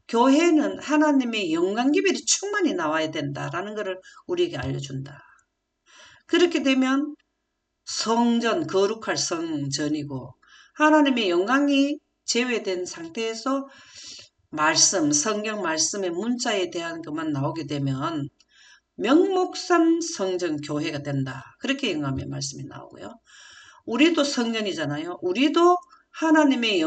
교회는 하나님의 영광 기별이 충만히 나와야 된다라는 것을 우리에게 알려준다. 그렇게 되면 성전, 거룩할 성전이고 하나님의 영광이 제외된 상태에서 성경 말씀의 문자에 대한 것만 나오게 되면 명목상 성전 교회가 된다. 그렇게 영감의 말씀이 나오고요. 우리도 성전이잖아요. 우리도 하나님의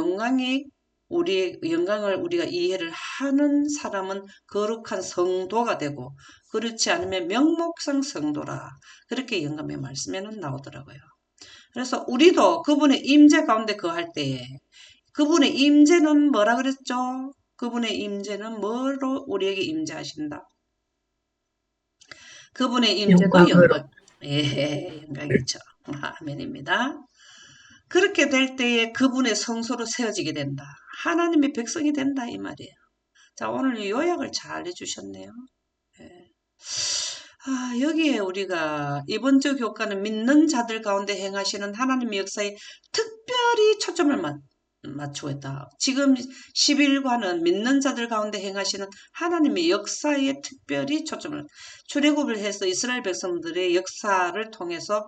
우리의 영광을 우리가 이해를 하는 사람은 거룩한 성도가 되고 그렇지 않으면 명목상 성도라. 그렇게 영감의 말씀에는 나오더라고요. 그래서 우리도 그분의 임재 가운데 거할 때에 그분의 임재는 뭐라 그랬죠? 그분의 임재는 뭐로 우리에게 임재하신다? 그분의 임재도 영광으로. 영광. 예, 영광이죠. 아멘입니다. 그렇게 될 때에 그분의 성소로 세워지게 된다. 하나님의 백성이 된다 이 말이에요. 자, 오늘 요약을 잘 해주셨네요. 예. 여기에 우리가 이번 주 교과는 믿는 자들 가운데 행하시는 하나님의 역사에 특별히 초점을 맞추고 있다. 지금 11과는 믿는 자들 가운데 행하시는 하나님의 역사에 특별히 초점을 출애굽을 해서 이스라엘 백성들의 역사를 통해서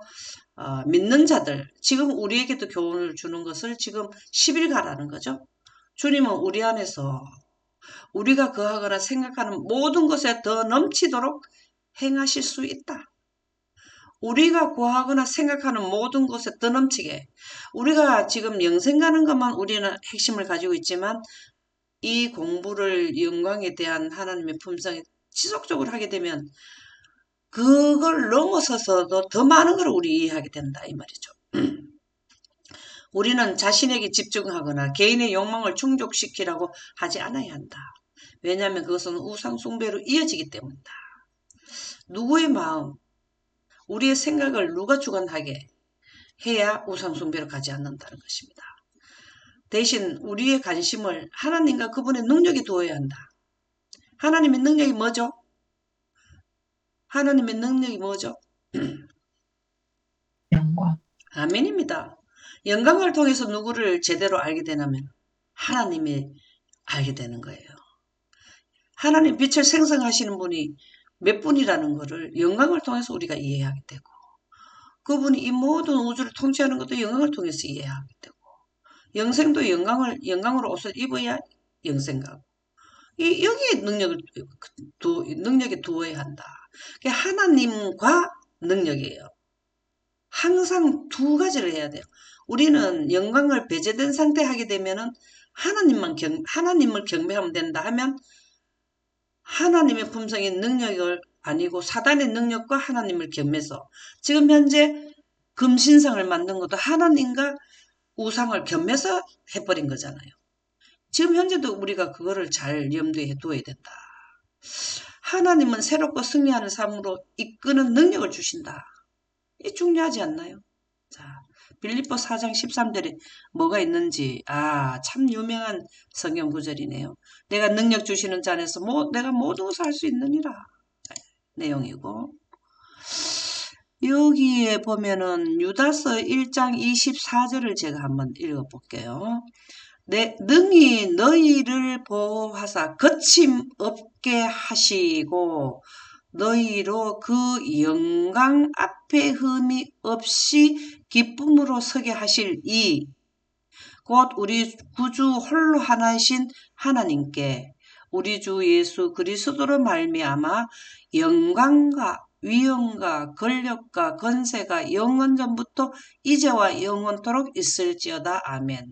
믿는 자들, 지금 우리에게도 교훈을 주는 것을 지금 11가라는 거죠. 주님은 우리 안에서 우리가 거하거나 생각하는 모든 것에 더 넘치도록 행하실 수 있다. 우리가 구하거나 생각하는 모든 것에 더 넘치게. 우리가 지금 영생 가는 것만 우리는 핵심을 가지고 있지만 이 공부를 영광에 대한 하나님의 품성에 지속적으로 하게 되면 그걸 넘어서서도 더 많은 걸 우리 이해하게 된다 이 말이죠. 우리는 자신에게 집중하거나 개인의 욕망을 충족시키라고 하지 않아야 한다. 왜냐하면 그것은 우상 숭배로 이어지기 때문이다. 누구의 마음, 우리의 생각을 누가 주관하게 해야 우상 숭배로 가지 않는다는 것입니다. 대신 우리의 관심을 하나님과 그분의 능력에 두어야 한다. 하나님의 능력이 뭐죠? 하나님의 능력이 뭐죠? 영광. 아멘입니다. 영광을 통해서 누구를 제대로 알게 되냐면 하나님이 알게 되는 거예요. 하나님 빛을 생성하시는 분이 몇 분이라는 것을 영광을 통해서 우리가 이해하게 되고 그분이 이 모든 우주를 통치하는 것도 영광을 통해서 이해하게 되고 영생도 영광으로 옷을 입어야 영생가고 여기에 능력에 두어야 한다. 하나님과 능력이에요. 항상 두 가지를 해야 돼요. 우리는 영광을 배제된 상태 하게 되면은 하나님을 경배하면 된다 하면 하나님의 품성인 능력을 아니고 사단의 능력과 하나님을 겸해서 지금 현재 금신상을 만든 것도 하나님과 우상을 겸해서 해버린 거잖아요. 지금 현재도 우리가 그거를 잘 염두에 두어야 된다. 하나님은 새롭고 승리하는 삶으로 이끄는 능력을 주신다. 이 중요하지 않나요? 자, 빌립보 4장 13절에 뭐가 있는지 참 유명한 성경 구절이네요. 내가 능력 주시는 자 안에서 내가 모든 것을 할 수 있느니라 내용이고 여기에 보면은 유다서 1장 24절을 제가 한번 읽어볼게요. 능히 너희를 보호하사 거침없게 하시고 너희로 그 영광 앞에 흠이 없이 기쁨으로 서게 하실 곧 우리 구주 홀로 하나이신 하나님께 우리 주 예수 그리스도로 말미암아 영광과 위엄과 권력과 권세가 영원전부터 이제와 영원토록 있을지어다. 아멘.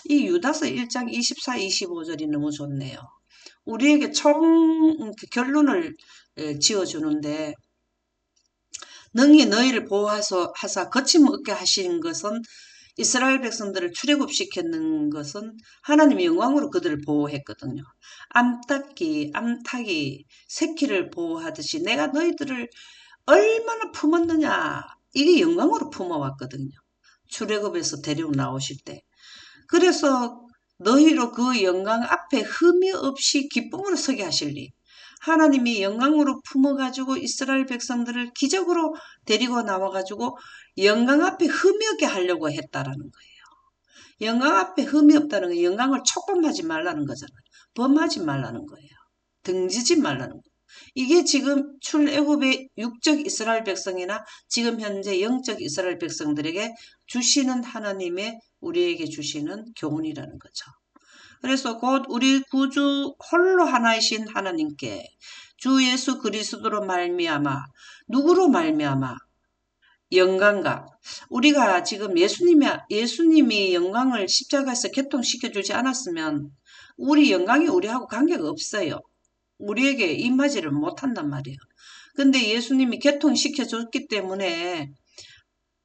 이 유다서 1장 24, 25절이 너무 좋네요. 우리에게 총 결론을 지어주는데 능히 너희를 보호하사 거침없게 하신 것은 이스라엘 백성들을 출애굽시켰는 것은 하나님의 영광으로 그들을 보호했거든요. 암탉이 새끼를 보호하듯이 내가 너희들을 얼마나 품었느냐 이게 영광으로 품어왔거든요. 출애굽에서 데리고 나오실 때. 그래서 너희로 그 영광 앞에 흠이 없이 기쁨으로 서게 하실리. 하나님이 영광으로 품어가지고 이스라엘 백성들을 기적으로 데리고 나와가지고 영광 앞에 흠이 없게 하려고 했다라는 거예요. 영광 앞에 흠이 없다는 건 영광을 촉범하지 말라는 거잖아요. 범하지 말라는 거예요. 등지지 말라는 거예요. 이게 지금 출애굽의 육적 이스라엘 백성이나 지금 현재 영적 이스라엘 백성들에게 주시는 하나님의 우리에게 주시는 교훈이라는 거죠. 그래서 곧 우리 구주 홀로 하나이신 하나님께 주 예수 그리스도로 말미암아 누구로 말미암아 영광과 우리가 지금 예수님이 영광을 십자가에서 개통시켜 주지 않았으면 우리 영광이 우리하고 관계가 없어요. 우리에게 임하지를 못한단 말이에요. 근데 예수님이 개통시켜 줬기 때문에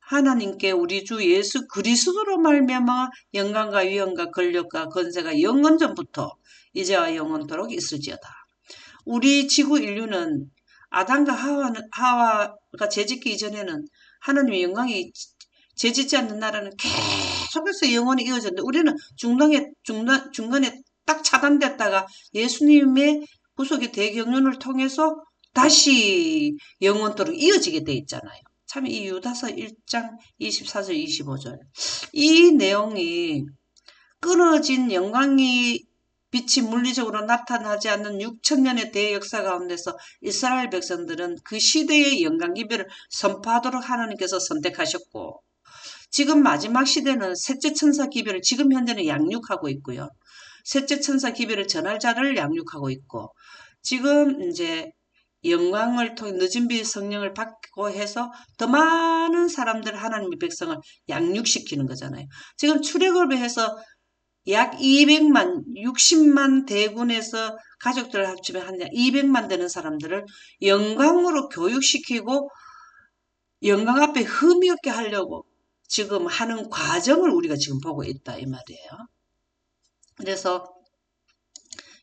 하나님께 우리 주 예수 그리스도로 말미암아 영광과 위엄과 권력과 건세가 영원전부터 이제와 영원토록 있을지어다. 우리 지구 인류는 아담과 하와가 죄짓기 이전에는 하나님의 영광이 죄짓지 않는 나라는 계속해서 영원히 이어졌는데 우리는 중간에 딱 차단됐다가 예수님의 구속의 대경륜을 통해서 다시 영원토록 이어지게 돼 있잖아요. 참 이 유다서 1장 24절 25절 이 내용이 끊어진 영광이 빛이 물리적으로 나타나지 않는 6천년의 대역사 가운데서 이스라엘 백성들은 그 시대의 영광 기별을 선포하도록 하나님께서 선택하셨고 지금 마지막 시대는 셋째 천사 기별을 지금 현재는 양육하고 있고요. 셋째 천사 기별을 전할 자를 양육하고 있고 지금 이제 영광을 통해 늦은 비 성령을 받고 해서 더 많은 사람들 하나님의 백성을 양육시키는 거잖아요. 지금 출애굽에 해서 약 200만, 60만 대군에서 가족들을 합치면 한 200만 되는 사람들을 영광으로 교육시키고 영광 앞에 흠이 없게 하려고 지금 하는 과정을 우리가 지금 보고 있다 이 말이에요. 그래서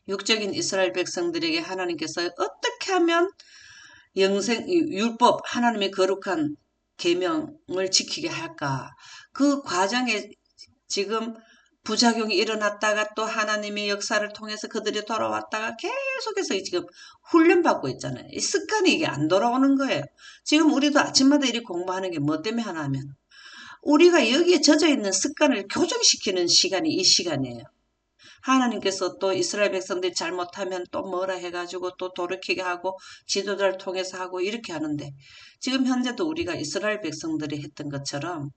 육적인 이스라엘 백성들에게 하나님께서 어떻게 하면 율법, 하나님의 거룩한 계명을 지키게 할까? 그 과정에 지금 부작용이 일어났다가 또 하나님의 역사를 통해서 그들이 돌아왔다가 계속해서 지금 훈련받고 있잖아요. 이 습관이 이게 안 돌아오는 거예요. 지금 우리도 아침마다 이렇게 공부하는 게 뭐 때문에 하나 하면 우리가 여기에 젖어 있는 습관을 교정시키는 시간이 이 시간이에요. 하나님께서 또 이스라엘 백성들이 잘못하면 또 뭐라 해가지고 또 돌이키게 하고 지도자를 통해서 하고 이렇게 하는데 지금 현재도 우리가 이스라엘 백성들이 했던 것처럼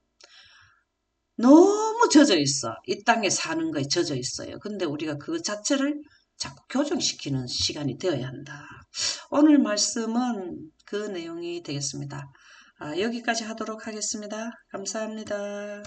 너무 젖어 있어. 이 땅에 사는 거에 젖어 있어요. 근데 우리가 그 자체를 자꾸 교정시키는 시간이 되어야 한다. 오늘 말씀은 그 내용이 되겠습니다. 여기까지 하도록 하겠습니다. 감사합니다.